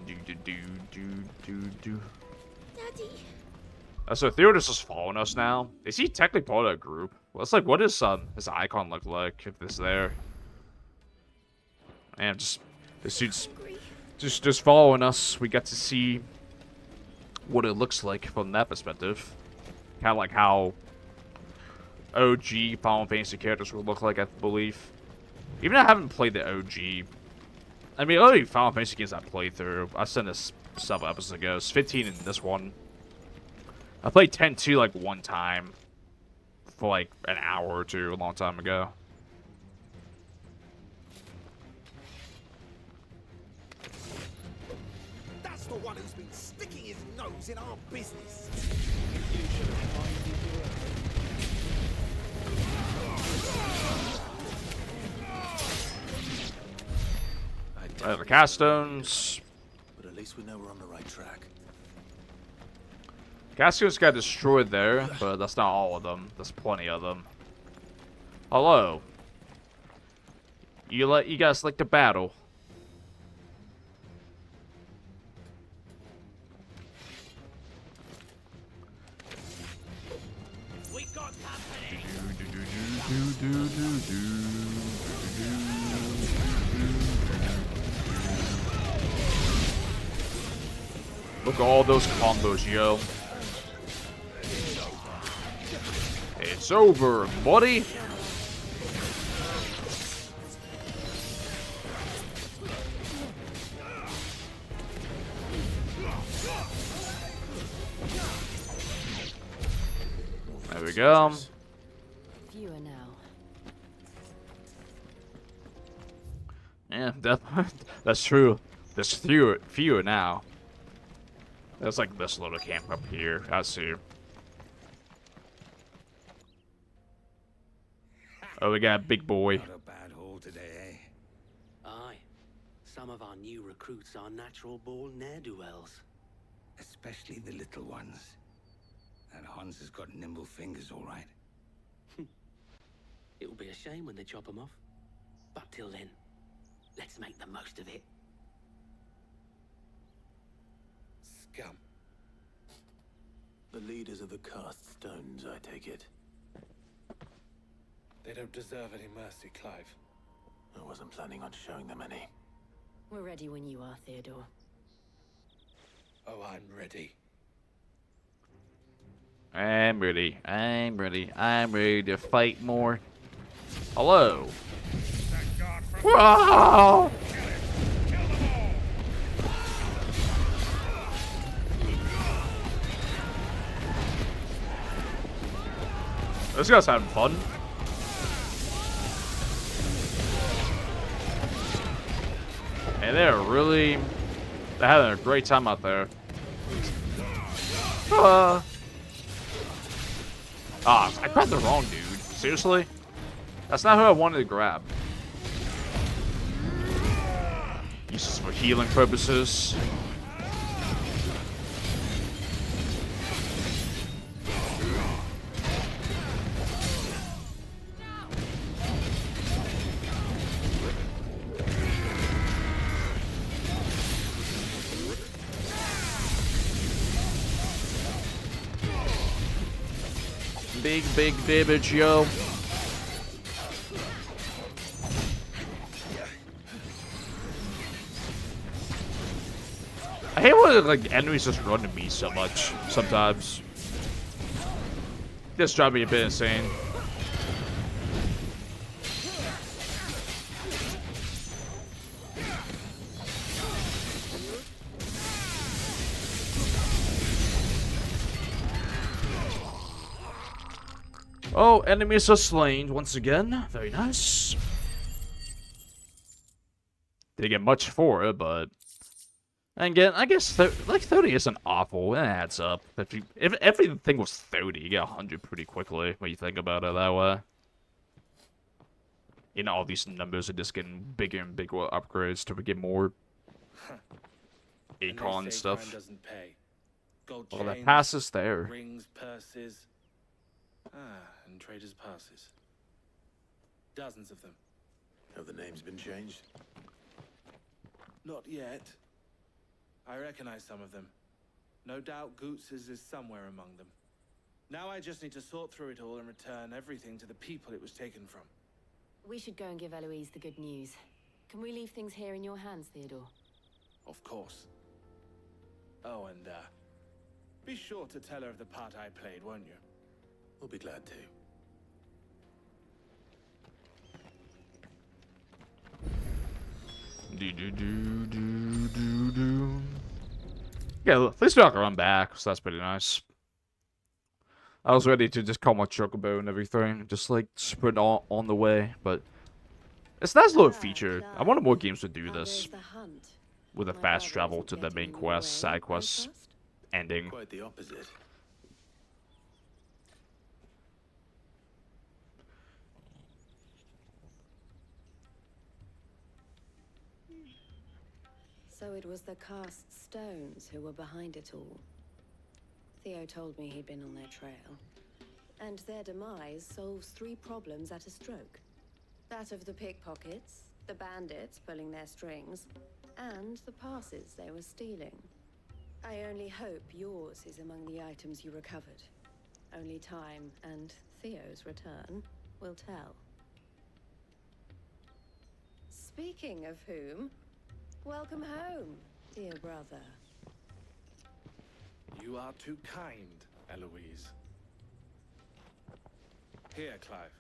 Do do do do do do. Daddy. So Theodorus is following us now. Is he technically part of a group? Well, it's like, what does his icon look like if it's there? And just this dude's just following us. We get to see what it looks like from that perspective. Kind of like how OG Final Fantasy characters would look like, I believe. Even though I haven't played the OG. I mean, only Final Fantasy games I played through. I sent this several episodes ago. It's 15 in this one. I played 10-2 like one time. For like an hour or two, a long time ago. That's the one who's been sticking his nose in our business. The cast stones. But at least we know we're on the right track. Gasco's got destroyed there, but that's not all of them. There's plenty of them. Hello. You guys like to battle? We got company. Look at all those combos, yo. It's over, buddy. There we go. Fewer now. Yeah, that's true. There's fewer now. There's like this little camp up here. I see. Oh, we got a big boy. Not a bad haul today, eh? Aye. Some of our new recruits are natural-born ne'er-do-wells. Especially the little ones. That Hans has got nimble fingers, all right. It'll be a shame when they chop them off. But till then, let's make the most of it. Scum. The leaders of the cast stones, I take it. They don't deserve any mercy, Clive. I wasn't planning on showing them any. We're ready when you are, Theodore. Oh, I'm ready. I'm ready. I'm ready. I'm ready to fight more. Hello. Whoa! This guy's having fun. Man, they're having a great time out there. I grabbed the wrong dude. Seriously? That's not who I wanted to grab. Use this for healing purposes. Big damage, yo. I hate when like enemies just run to me so much sometimes. This drives me a bit insane. Oh, enemies are slain once again. Very nice. Didn't get much for it, but again, I guess like 30 isn't awful. It adds up. If everything was 30, you get 100 pretty quickly when you think about it that way. You know, all these numbers are just getting bigger and bigger with upgrades to get more Acon stuff. Well, that passes there. Rings, purses. And traders' passes. Dozens of them. Have the names been changed? Not yet. I recognize some of them. No doubt Goetz's is somewhere among them. Now I just need to sort through it all and return everything to the people it was taken from. We should go and give Eloise the good news. Can we leave things here in your hands, Theodore? Of course. Oh, and be sure to tell her of the part I played, won't you? We'll be glad to. Yeah, at least we don't run back, so that's pretty nice. I was ready to just call my chocobo and everything, just like sprint on the way, but it's a nice little feature. I wanted more games to do this with a fast travel to the main quest, side quest ending. Quite the opposite. So it was the cast stones who were behind it all. Theo told me he'd been on their trail. And their demise solves 3 problems at a stroke. That of the pickpockets, the bandits pulling their strings, and the passes they were stealing. I only hope yours is among the items you recovered. Only time and Theo's return will tell. Speaking of whom, welcome home, dear brother. You are too kind, Eloise. Here, Clive.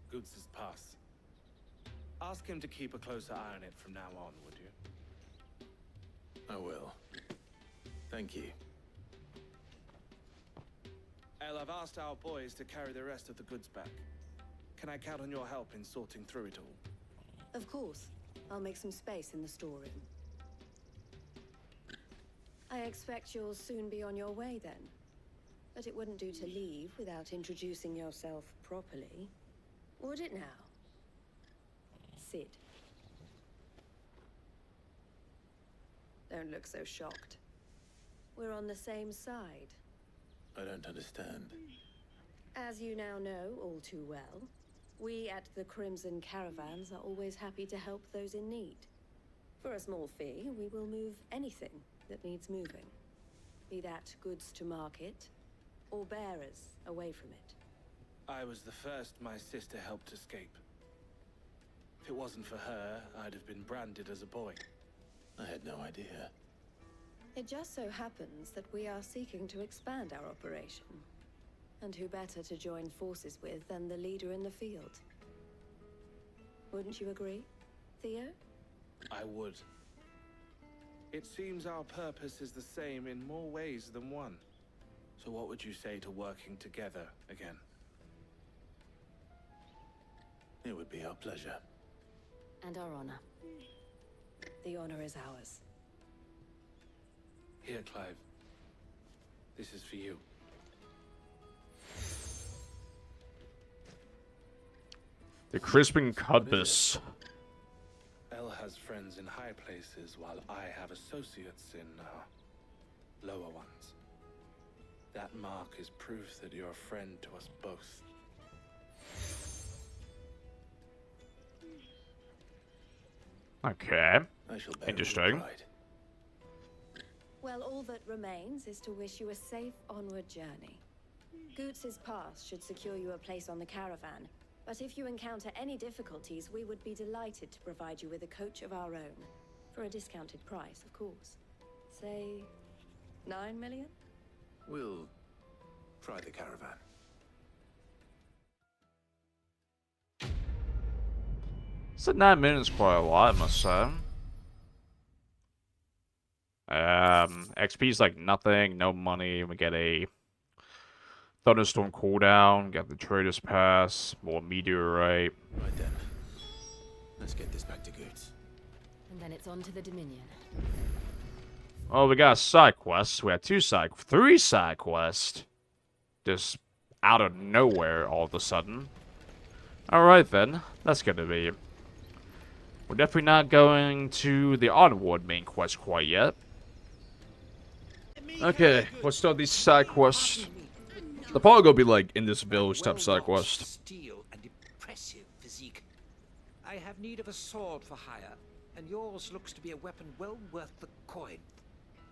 Goetz's pass. Ask him to keep a closer eye on it from now on, would you? I will. Thank you. El, I've asked our boys to carry the rest of the goods back. Can I count on your help in sorting through it all? Of course. I'll make some space in the storeroom. I expect you'll soon be on your way then. But it wouldn't do to leave without introducing yourself properly. Would it now? Sid. Don't look so shocked. We're on the same side. I don't understand. As you now know all too well, we at the Crimson Caravans are always happy to help those in need. For a small fee, we will move anything that needs moving. Be that goods to market, or bearers away from it. I was the first my sister helped escape. If it wasn't for her, I'd have been branded as a boy. I had no idea. It just so happens that we are seeking to expand our operation. And who better to join forces with than the leader in the field? Wouldn't you agree, Theo? I would. It seems our purpose is the same in more ways than one. So what would you say to working together again? It would be our pleasure. And our honor. The honor is ours. Here, Clive. This is for you. The crisping cutbus. Elle has friends in high places, while I have associates in lower ones. That mark is proof that you're a friend to us both. Okay. I shall bear it with Interesting. pride. Well, all that remains is to wish you a safe onward journey. Goetz's pass should secure you a place on the caravan, but if you encounter any difficulties, we would be delighted to provide you with a coach of our own. For a discounted price, of course. Say, 9 million? We'll try the caravan. So 9 minutes quite a lot, I must say. XP is like nothing, no money. We get a thunderstorm cooldown, get the trader's pass, more meteorite. Right then. Let's get this back to Goetz. And then it's on to the Dominion. Oh, we got a side quest. We had 3 side quests. Just out of nowhere all of a sudden. Alright then, that's gonna be it. We're definitely not going to the Onward main quest quite yet. Okay, let's start these side quests. They'll probably gonna be like in this village type side quest. Steel and impressive physique. I have need of a sword for hire, and yours looks to be a weapon well worth the coin.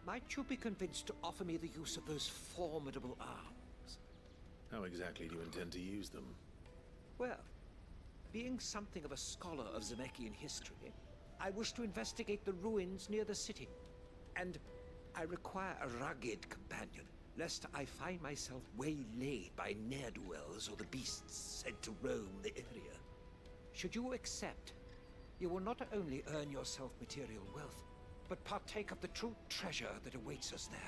Might you be convinced to offer me the use of those formidable arms? How exactly do you intend to use them? Well, being something of a scholar of Zemeckis history, I wish to investigate the ruins near the city. And I require a rugged companion, lest I find myself waylaid by ne'er-do-wells or the beasts said to roam the area. Should you accept, you will not only earn yourself material wealth, but partake of the true treasure that awaits us there.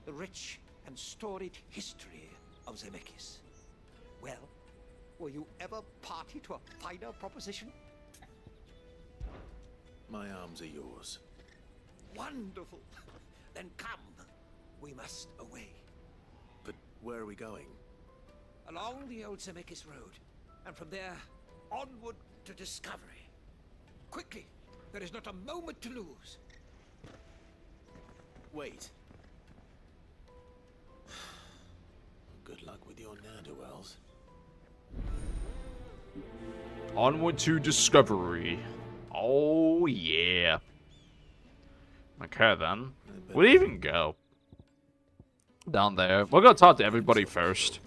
The rich and storied history of Zemeckis. Well, were you ever party to a finer proposition? My arms are yours. Wonderful. Then come. We must away. But where are we going? Along the old Zemeckis Road, and from there, onward to discovery. Quickly! There is not a moment to lose. Wait. Good luck with your ne'er-do-wells. Onward to discovery. Oh yeah. Okay then. Where'd he even go? Down there. We're gonna talk to everybody first.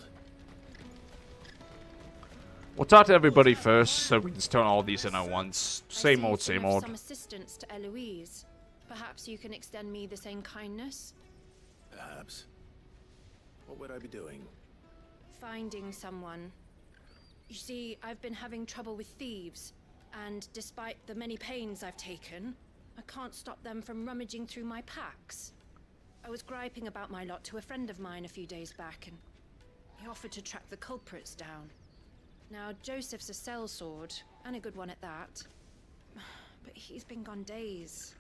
We'll talk to everybody first, so we can turn all these in at once. Same old, same old. Some assistance to Eloise. Perhaps you can extend me the same kindness. Perhaps. What would I be doing? Finding someone. You see, I've been having trouble with thieves, and despite the many pains I've taken, I can't stop them from rummaging through my packs. I was griping about my lot to a friend of mine a few days back, and he offered to track the culprits down. Now, Joseph's a sellsword, and a good one at that. But he's been gone days,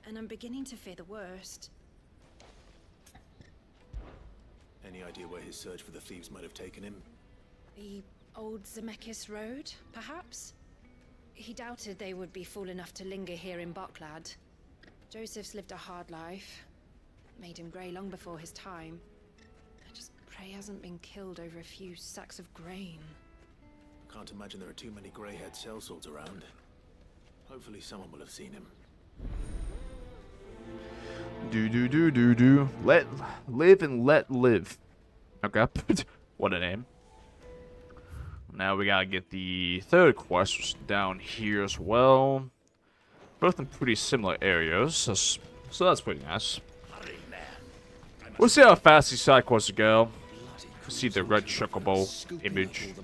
and I'm beginning to fear the worst. Any idea where his search for the thieves might have taken him? The old Zemeckis Road, perhaps? He doubted they would be fool enough to linger here in Boklad. Joseph's lived a hard life. Made him grey long before his time. I just pray he hasn't been killed over a few sacks of grain. Can't imagine there are too many grey-haired sellswords around. Hopefully someone will have seen him. Do. Let live and let live. Okay. What a name. Now we gotta get the third quest, which is down here as well. Both in pretty similar areas, so that's pretty nice. We'll see how fast these side quests go. See the red chocobo image.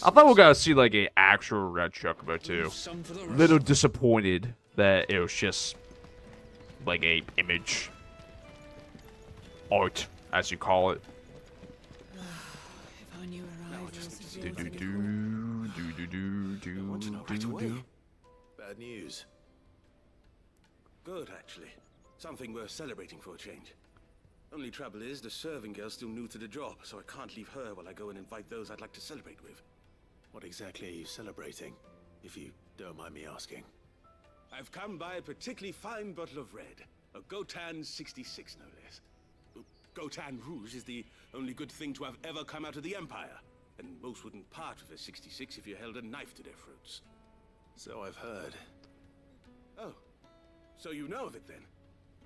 I thought we were gonna see like a actual red chocobo too. Little disappointed that it was just like a image art, as you call it. If only Bad news. Good, actually. Something worth celebrating for a change. Only trouble is, the serving girl's still new to the job, so I can't leave her while I go and invite those I'd like to celebrate with. What exactly are you celebrating, if you don't mind me asking? I've come by a particularly fine bottle of red. A Gotan 66, no less. Gotan Rouge is the only good thing to have ever come out of the Empire. And most wouldn't part with a 66 if you held a knife to their throats. So I've heard. Oh, so you know of it then?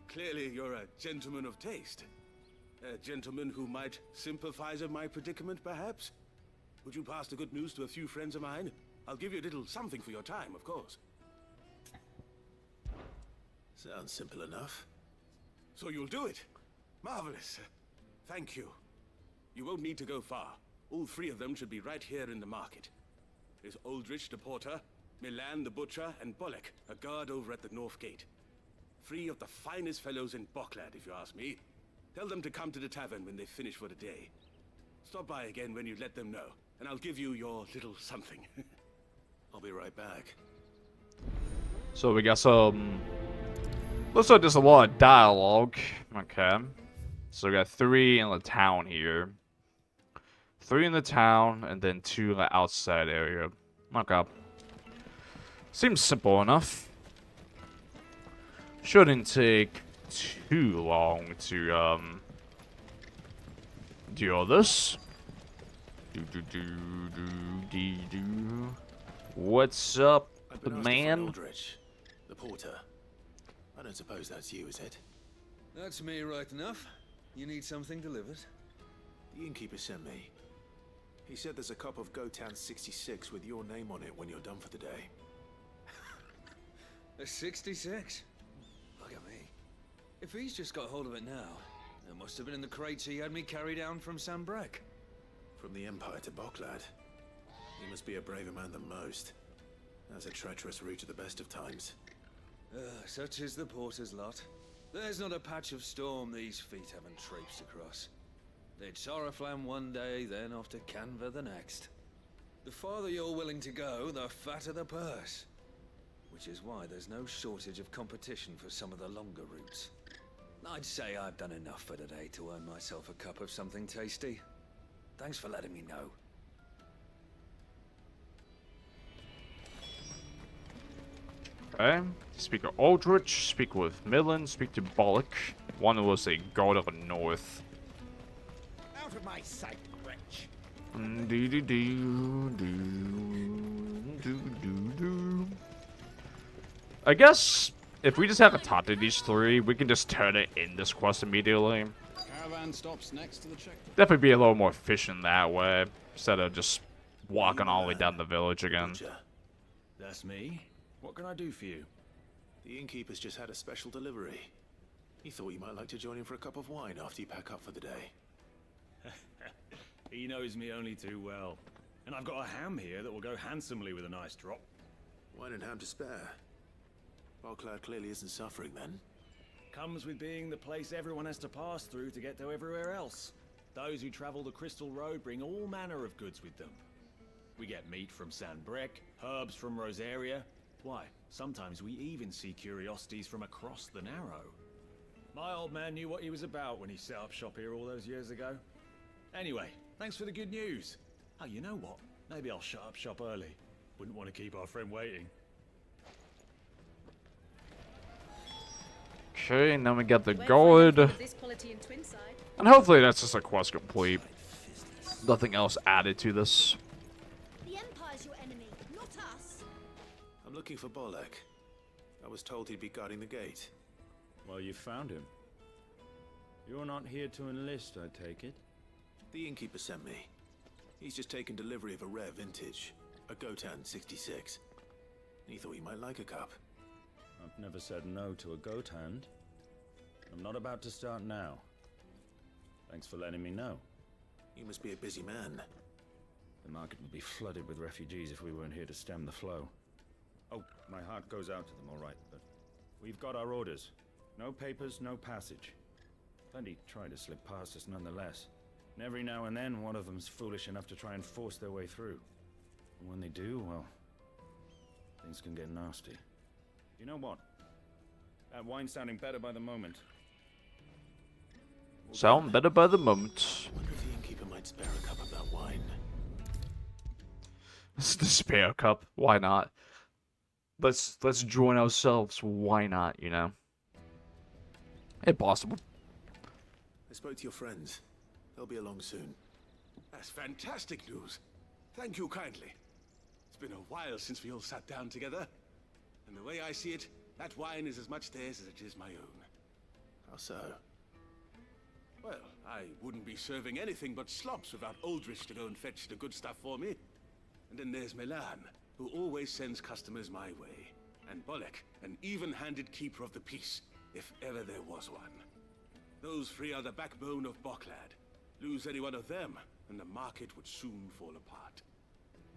Clearly you're a gentleman of taste. A gentleman who might sympathize with my predicament, perhaps? Would you pass the good news to a few friends of mine? I'll give you a little something for your time, of course. Sounds simple enough. So you'll do it? Marvelous. Thank you. You won't need to go far. All three of them should be right here in the market. There's Aldrich the porter, Milan the butcher, and Bolek, a guard over at the north gate. Three of the finest fellows in Boklad, if you ask me. Tell them to come to the tavern when they finish for the day. Stop by again when you let them know, and I'll give you your little something. I'll be right back. So we got some... Looks like there's a lot of dialogue. Okay. So we got 3 in the town here. 3 in the town, and then 2 in the outside area. Okay. Seems simple enough. Shouldn't take too long to, do all this. What's up, the man? Aldrich, the porter. I don't suppose that's you, is it? That's me, right enough. You need something delivered? The innkeeper sent me. He said there's a cup of Gotan 66 with your name on it when you're done for the day. A 66? Look at me. If he's just got hold of it now, it must have been in the crates he had me carry down from Sambrek. From the Empire to Boklad. He must be a braver man than most. That's a treacherous route at the best of times. Such is the porter's lot. There's not a patch of storm these feet haven't traipsed across. They'd Soraflam one day, then off to Canva the next. The farther you're willing to go, the fatter the purse. Which is why there's no shortage of competition for some of the longer routes. I'd say I've done enough for today to earn myself a cup of something tasty. Thanks for letting me know. Okay. Speak of Aldrich, speak with Milan, speak to Bolek. One was a guard of the north. Out of my sight, wretch. I guess if we just haven't talked to these 3, we can just turn it in this quest immediately. Caravan stops next to the checkpoint. Definitely be a little more efficient that way, instead of just walking all the way down the village again. That's me. What can I do for you? The innkeeper's just had a special delivery. He thought you might like to join him for a cup of wine after you pack up for the day. He knows me only too well. And I've got a ham here that will go handsomely with a nice drop. Wine and ham to spare. Boklad clearly isn't suffering then. Comes with being the place everyone has to pass through to get to everywhere else. Those who travel the Crystal Road bring all manner of goods with them. We get meat from Sanbrek, herbs from Rosaria. Why, sometimes we even see curiosities from across the Narrow. My old man knew what he was about when he set up shop here all those years ago. Anyway, thanks for the good news. Oh, you know what? Maybe I'll shut up shop early. Wouldn't want to keep our friend waiting. Okay, and then we got the gold. And hopefully that's just a quest complete. Nothing else added to this. The Empire's your enemy, not us. I'm looking for Bolek. I was told he'd be guarding the gate. Well, you found him. You're not here to enlist, I take it? The innkeeper sent me. He's just taken delivery of a rare vintage, a Gotan 66. He thought you might like a cup. I've never said no to a goat hand. I'm not about to start now. Thanks for letting me know. You must be a busy man. The market would be flooded with refugees if we weren't here to stem the flow. Oh, my heart goes out to them, all right, but we've got our orders. No papers, no passage. Plenty try to slip past us nonetheless. And every now and then, one of them's foolish enough to try and force their way through. And when they do, well, things can get nasty. You know what? That wine's sounding better by the moment. Sound better by the moment. I wonder if the innkeeper might spare a cup of that wine. The spare cup. Why not? Let's join ourselves. Why not? You know. Impossible. I spoke to your friends. They'll be along soon. That's fantastic news. Thank you kindly. It's been a while since we all sat down together. And the way I see it, that wine is as much theirs as it is my own. How so? Well, I wouldn't be serving anything but slops without Aldrich to go and fetch the good stuff for me. And then there's Milan, who always sends customers my way. And Bolek, an even-handed keeper of the peace, if ever there was one. Those three are the backbone of Boklad. Lose any one of them, and the market would soon fall apart.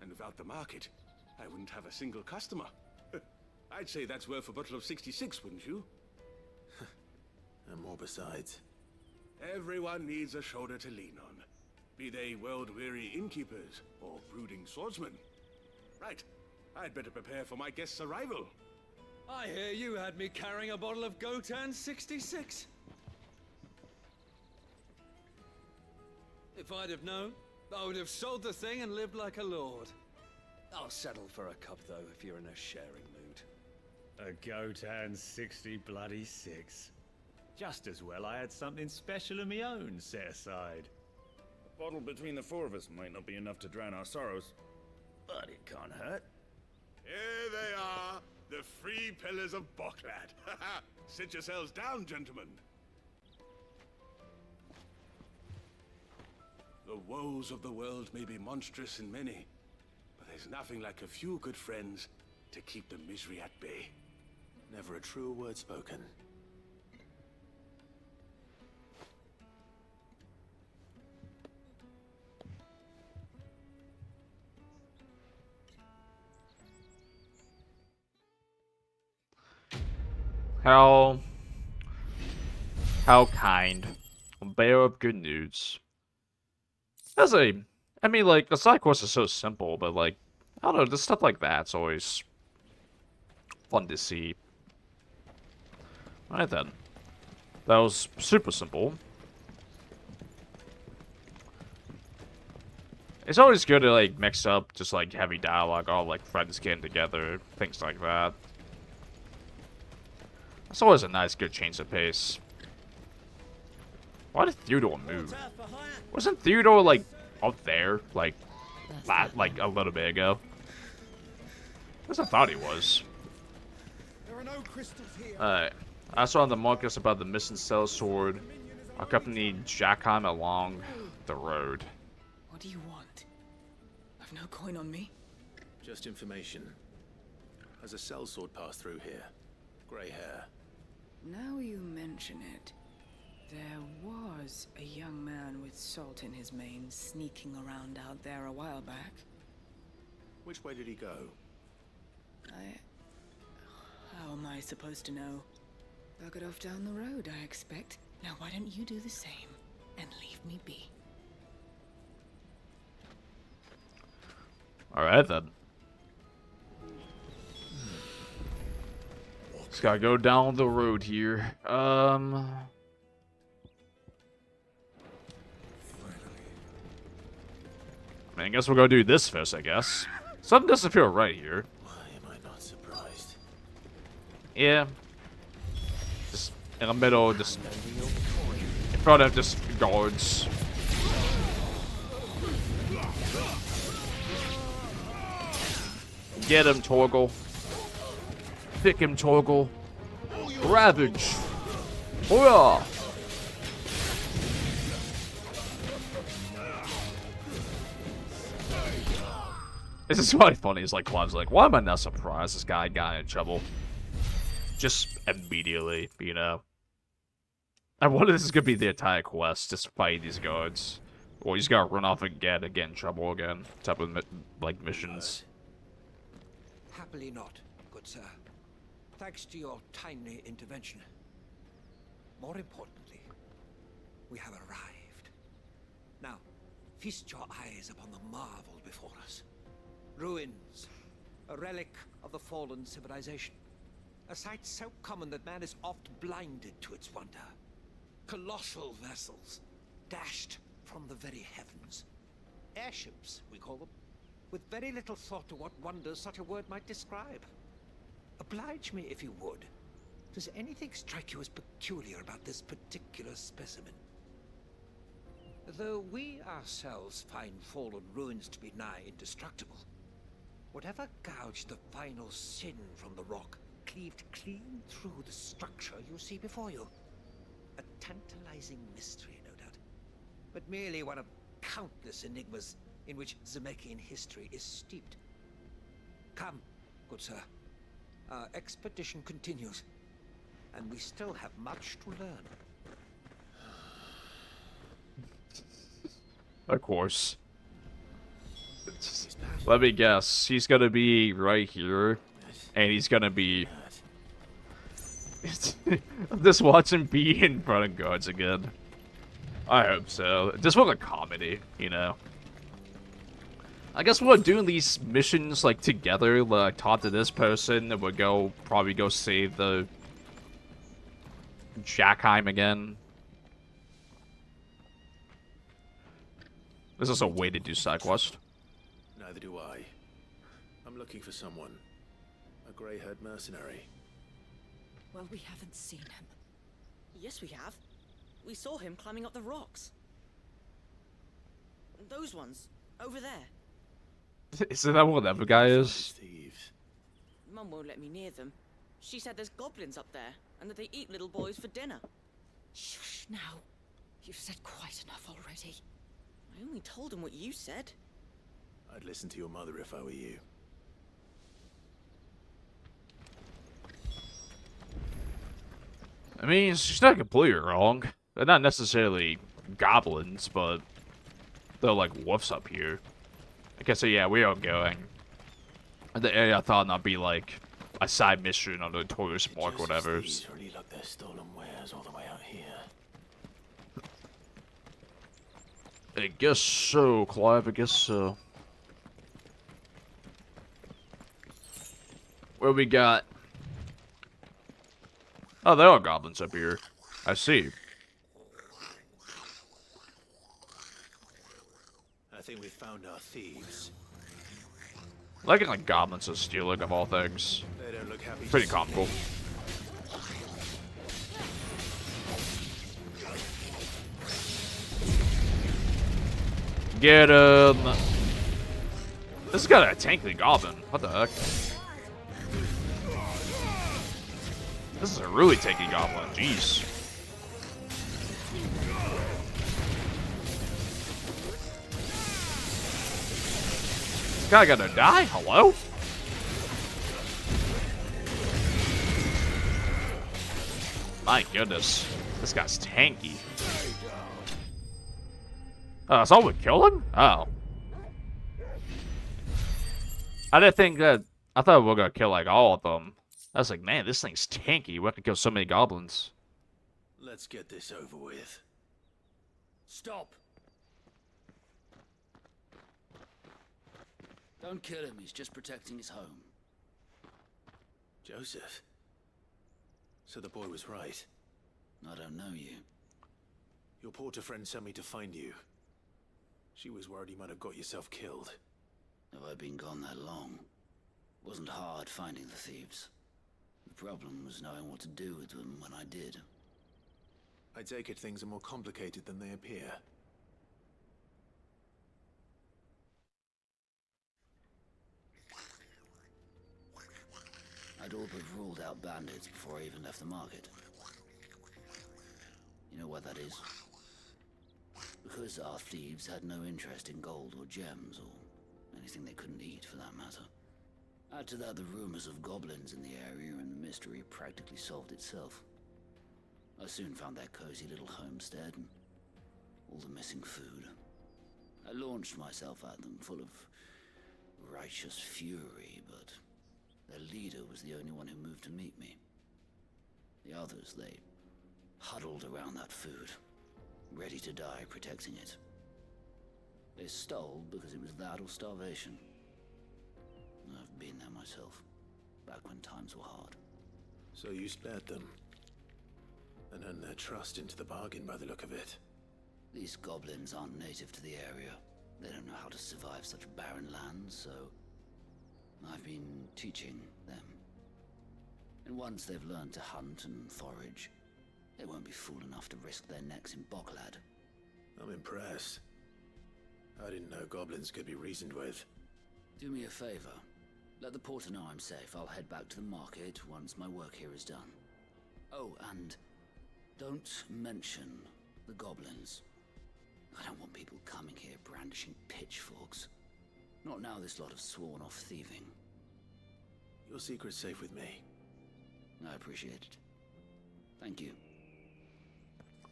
And without the market, I wouldn't have a single customer. I'd say that's worth a bottle of 66, wouldn't you? And more besides. Everyone needs a shoulder to lean on. Be they world-weary innkeepers or brooding swordsmen. Right. I'd better prepare for my guest's arrival. I hear you had me carrying a bottle of Goetz 66. If I'd have known, I would have sold the thing and lived like a lord. I'll settle for a cup, though, if you're in a sharing mood. A Gotan 66. Just as well I had something special of my own set aside. A bottle between the four of us might not be enough to drown our sorrows, but it can't hurt. Here they are, the three pillars of Boklad. Sit yourselves down, gentlemen. The woes of the world may be monstrous in many, but there's nothing like a few good friends to keep the misery at bay. Never a truer word spoken. How kind. A bearer of good news. I mean, like, the side quest is so simple, but, like, I don't know, just stuff like that's always fun to see. Alright then. That was super simple. It's always good to, like, mix up just, like, heavy dialogue, all, like, friends getting together, things like that. It's always a nice, good change of pace. Why did Theodore move? Wasn't Theodore, like, up there, like a little bit ago? I thought he was. Alright. I saw on the Marcus about the missing cell sword. Accompanied Jackheim along the road. What do you want? I've no coin on me. Just information. Has a sellsword passed through here? Grey hair. Now you mention it. There was a young man with salt in his mane sneaking around out there a while back. Which way did he go? How am I supposed to know? Buggered off down the road, I expect. Now why don't you do the same and leave me be? Alright then. Just gotta go down the road here. I guess we'll go do this first, I guess. Something doesn't feel right here. Why am I not surprised? Yeah. Just in the middle, just in front of just guards. Get him, Torgal. Pick him, Torgal. Ravage. Oh yeah. It's just really funny. It's like Clive's like, why am I not surprised this guy got in trouble? Just immediately, you know. I wonder if this is gonna be the entire quest, just fight these guards. Or he's gotta run off and get in trouble again. Type of like missions. Happily not, good sir. Thanks to your timely intervention. More importantly, we have arrived. Now, feast your eyes upon the marvel before us. Ruins, a relic of the fallen civilization. A sight so common that man is oft blinded to its wonder. Colossal vessels, dashed from the very heavens. Airships, we call them, with very little thought to what wonders such a word might describe. Oblige me if you would. Does anything strike you as peculiar about this particular specimen? Though we ourselves find fallen ruins to be nigh indestructible, whatever gouged the final sin from the rock cleaved clean through the structure you see before you. A tantalizing mystery, no doubt, but merely one of countless enigmas in which Zemeckis history is steeped. Come, good sir. Our expedition continues, and we still have much to learn. Of course. Let me guess. He's gonna be right here, and he's gonna be... I'm just watching B in front of Goetz again. I hope so. Just for the comedy, you know. I guess we're doing these missions, like, together. Like, talk to this person, and we'll probably go save the... Jackheim again. This is a way to do side quest. Neither do I. I'm looking for someone. A grey-haired mercenary. Well, we haven't seen him. Yes, we have. We saw him climbing up the rocks. Those ones, over there. Isn't that what that guy is? Mum won't let me near them. She said there's goblins up there, and that they eat little boys for dinner. Shush now. You've said quite enough already. I only told him what you said. I'd listen to your mother if I were you. I mean, she's not completely wrong. They're not necessarily goblins, but they're like wolves up here. Okay, so yeah, we are going. And the area I thought not be like a side mission on the tourist mark or whatever. Really look their stolen wares all the way out here. I guess so, Clive. I guess so. What we got? Oh, there are goblins up here. I see. I think we found our thieves. Liking like goblins as stealing of all things. They don't look happy. Pretty comical. Get him! This has got a tanky goblin. What the heck? This is a really tanky goblin. Jeez. This guy gonna die? Hello? My goodness. This guy's tanky. So we kill him? Oh. I didn't think that... I thought we were gonna kill, like, all of them. I was like, man, this thing's tanky. We have to kill so many goblins. Let's get this over with. Stop! Don't kill him, he's just protecting his home. Joseph? So the boy was right. I don't know you. Your porter friend sent me to find you. She was worried you might have got yourself killed. Have I been gone that long? Wasn't hard finding the thieves. The problem was knowing what to do with them when I did. I take it things are more complicated than they appear. I'd all but ruled out bandits before I even left the market. You know what that is? Because our thieves had no interest in gold or gems, or anything they couldn't eat for that matter. Add to that the rumors of goblins in the area, and the mystery practically solved itself. I soon found that cozy little homestead, and all the missing food. I launched myself at them, full of righteous fury, but their leader was the only one who moved to meet me. The others, they huddled around that food, ready to die protecting it. They stole because it was that or starvation. I've been there myself, back when times were hard. So you spared them. And earned their trust into the bargain by the look of it. These goblins aren't native to the area. They don't know how to survive such barren lands, so I've been teaching them. And once they've learned to hunt and forage, they won't be fool enough to risk their necks in Boklad. I'm impressed. I didn't know goblins could be reasoned with. Do me a favor. Let the porter know I'm safe. I'll head back to the market once my work here is done. Oh, and don't mention the goblins. I don't want people coming here brandishing pitchforks. Not now this lot have sworn off thieving. Your secret's safe with me. I appreciate it. Thank you.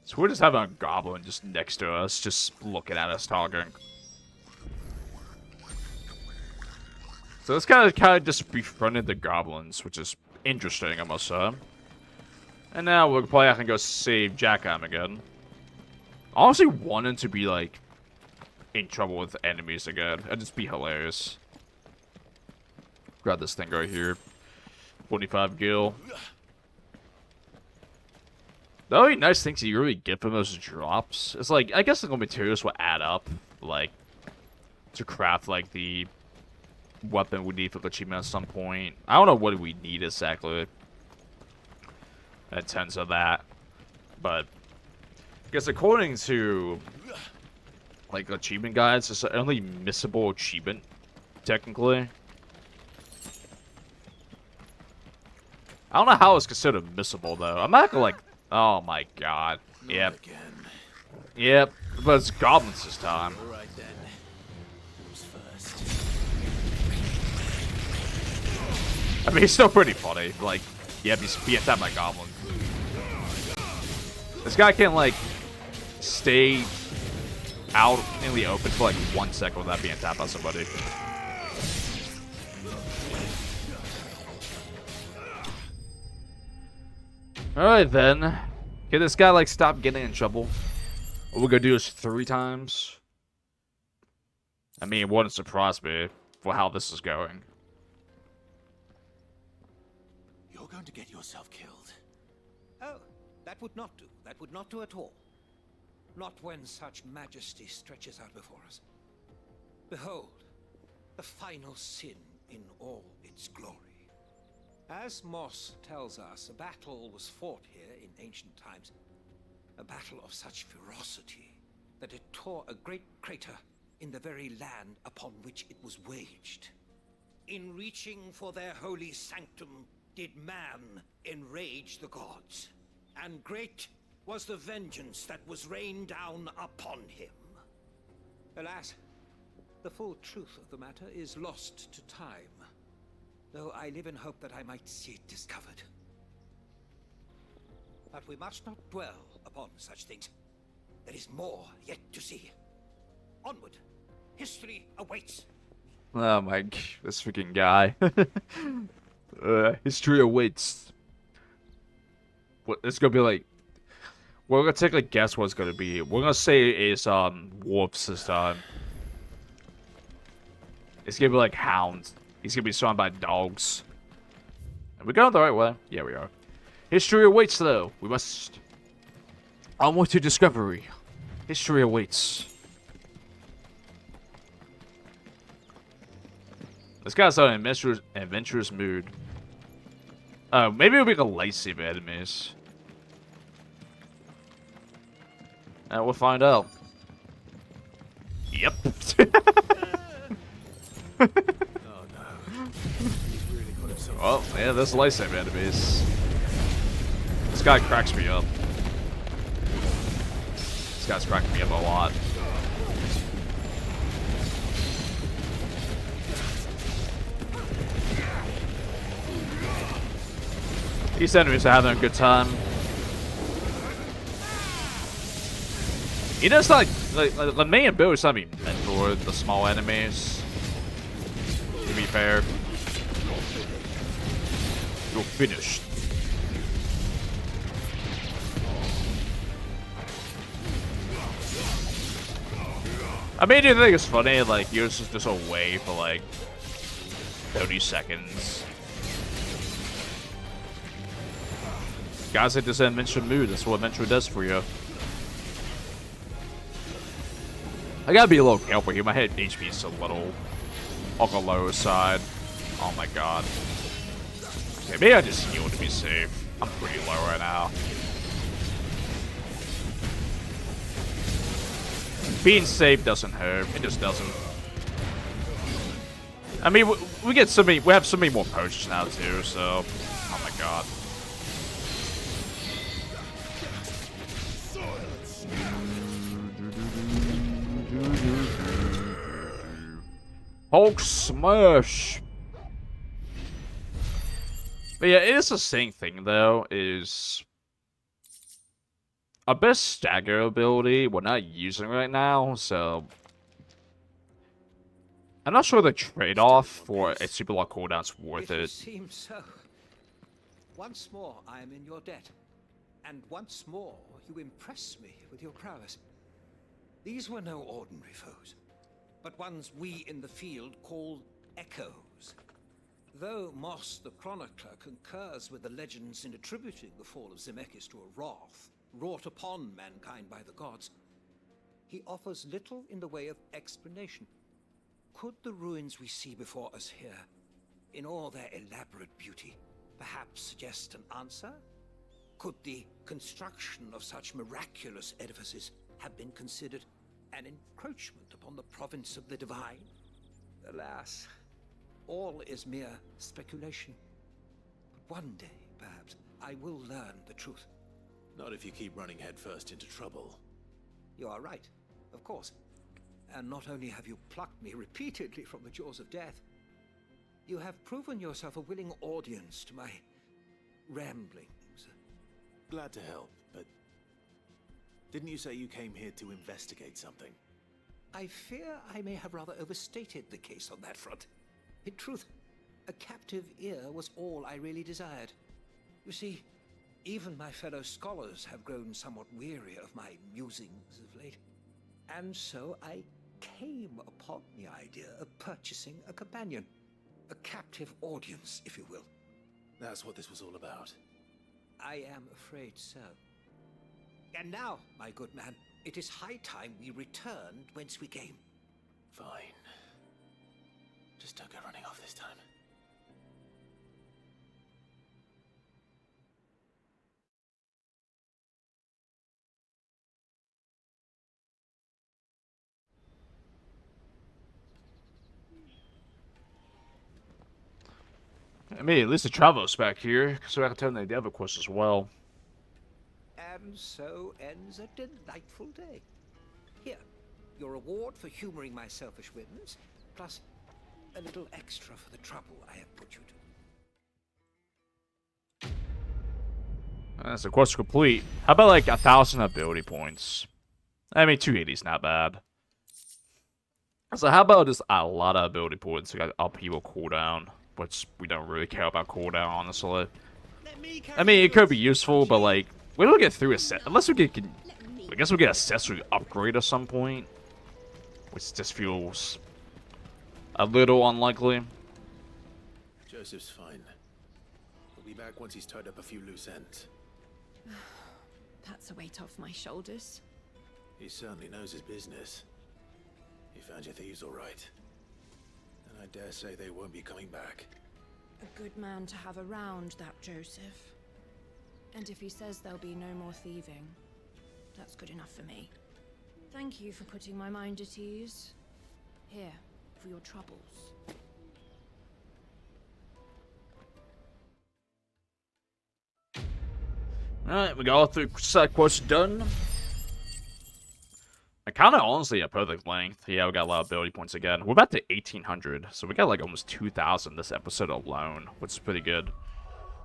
So we're just having a goblin just next to us, just looking at us talking. So this guy kind of just befriended the goblins, which is interesting, I must say. And now we'll probably have to go save Jackham again. I honestly wanted to be, like, in trouble with enemies again. It'd just be hilarious. Grab this thing right here. 45 gil. The only nice things you really get from those drops is, like, I guess the materials will add up, like, to craft, like, the weapon we need for the achievement at some point. I don't know what we need exactly in terms of that, but I guess according to, like, achievement guides, it's the only missable achievement, technically. I don't know how it's considered missable, though. I'm not gonna, like, oh my god. Yep. Yep, but it's goblins this time. Alright then. Who's first? I mean, he's still pretty funny. Like, yeah, he's being attacked by goblins. This guy can't, like, stay out in the open for, like, 1 second without being attacked by somebody. Alright, then. Can this guy, like, stop getting in trouble? What we're gonna do is 3 times. I mean, it wouldn't surprise me for how this is going. You're going to get yourself killed. Oh, that would not do. That would not do at all. Not when such majesty stretches out before us. Behold, the final sin in all its glory. As Moss tells us, a battle was fought here in ancient times. A battle of such ferocity that it tore a great crater in the very land upon which it was waged. In reaching for their holy sanctum, did man enrage the gods. And great was the vengeance that was rained down upon him. Alas, the full truth of the matter is lost to time, though I live in hope that I might see it discovered. But we must not dwell upon such things. There is more yet to see. Onward. History awaits. Oh my, this freaking guy. History awaits. What, it's gonna be like, we're gonna take a guess what it's gonna be. We're gonna say it's, wolves this time. It's gonna be like hounds. He's gonna be surrounded by dogs. Are we going the right way? Yeah, we are. History awaits, though. We must onward to discovery. History awaits. This guy's on an adventurous mood. Maybe it'll be a lightsaber enemies. And we'll find out. Yep. Well, yeah, there's lightsaber enemies. This guy cracks me up. This guy's cracking me up a lot. These enemies are having a good time. He does like the main build is not being meant for the small enemies. To be fair. You're finished. I mean, do you think it's funny? Like, you're just away for like 30 seconds. Guys like this adventure mood. That's what adventure does for you. I gotta be a little careful here. My head HP is a little on the lower side. Oh my god. Okay, maybe I just heal to be safe. I'm pretty low right now. Being safe doesn't hurt. It just doesn't. I mean, we get so many. We have so many more potions now too. So, oh my god. Hulk smash. But yeah, it is the same thing though. Is our best stagger ability we're not using right now, so I'm not sure the trade-off for a super long cooldown's worth If you it. seem so. Once more, I am in your debt. And once more, you impress me with your prowess. These were no ordinary foes, but ones we in the field call echoes. Though Moss the Chronicler concurs with the legends in attributing the fall of Zemeckis to a wrath wrought upon mankind by the gods, he offers little in the way of explanation. Could the ruins we see before us here, in all their elaborate beauty, perhaps suggest an answer? Could the construction of such miraculous edifices have been considered an encroachment upon the province of the divine? Alas, all is mere speculation. But one day, perhaps, I will learn the truth. Not if you keep running headfirst into trouble. You are right, of course. And not only have you plucked me repeatedly from the jaws of death, you have proven yourself a willing audience to my ramblings. Glad to help, but didn't you say you came here to investigate something? I fear I may have rather overstated the case on that front. In truth, a captive ear was all I really desired. You see, even my fellow scholars have grown somewhat weary of my musings of late. And so I came upon the idea of purchasing a companion. A captive audience, if you will. That's what this was all about. I am afraid so. And now, my good man, it is high time we returned whence we came. Fine. Just don't go running off this time. I mean, at least the Travel's back here, so I can tell them the other quest as well. And so ends a delightful day. Here, your reward for humoring my selfish whims, plus a little extra for the trouble I have put you to. That's the quest complete. How about like 1,000 ability points? I mean, 280 is not bad. So how about just a lot of ability points to get upheaval cooldown, which we don't really care about cooldown, honestly. I mean, it could be useful, but like, we don't get through a set unless we get. I guess we get accessory upgrade at some point, which just feels a little unlikely. Joseph's fine. He'll be back once he's tied up a few loose ends. That's a weight off my shoulders. He certainly knows his business. He found your thieves all right. And I dare say they won't be coming back. A good man to have around, that Joseph. And if he says there'll be no more thieving, that's good enough for me. Thank you for putting my mind at ease. Here, for your troubles. Alright, we got all three side quests done. I kind of honestly at perfect length. Yeah, we got a lot of ability points again. We're about to 1,800, so we got like almost 2,000 this episode alone, which is pretty good.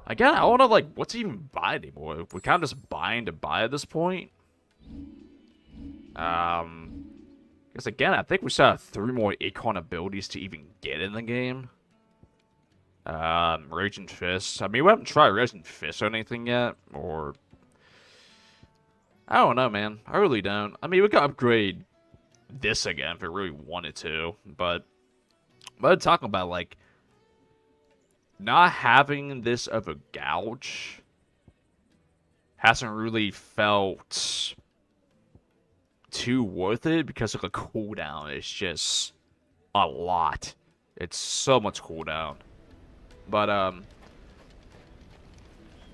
Again, I want to like, what's even buy anymore? We're kind of just buying to buy at this point. Because again, I think we still have 3 more Acorn abilities to even get in the game. Raging Fist. I mean, we haven't tried Raging Fist or anything yet, or I don't know, man. I really don't. I mean, we could upgrade this again if we really wanted to, but I'm talking about like not having this of a gouge hasn't really felt too worth it because of the cooldown. It's just a lot. It's so much cooldown. But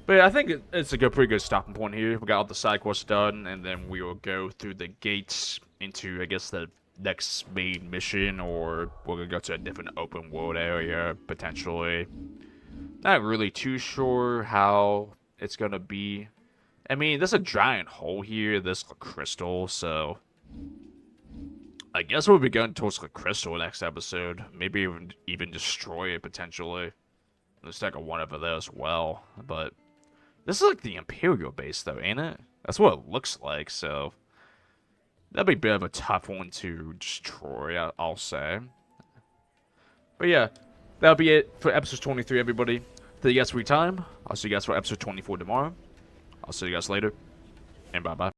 yeah, I think it's a pretty good stopping point here. We got all the side quests done, and then we will go through the gates into, I guess, the next main mission, or we're gonna go to a different open world area potentially. Not really too sure how it's gonna be. I mean, there's a giant hole here. There's a crystal, so I guess we'll be going towards the crystal next episode. Maybe even destroy it potentially. There's like a one over there as well. But this is like the Imperial base, though, ain't it? That's what it looks like. So that'd be a bit of a tough one to destroy, I'll say. But yeah, that'll be it for episode 23, everybody. Thank you guys for your time. I'll see you guys for episode 24 tomorrow. I'll see you guys later, and bye-bye.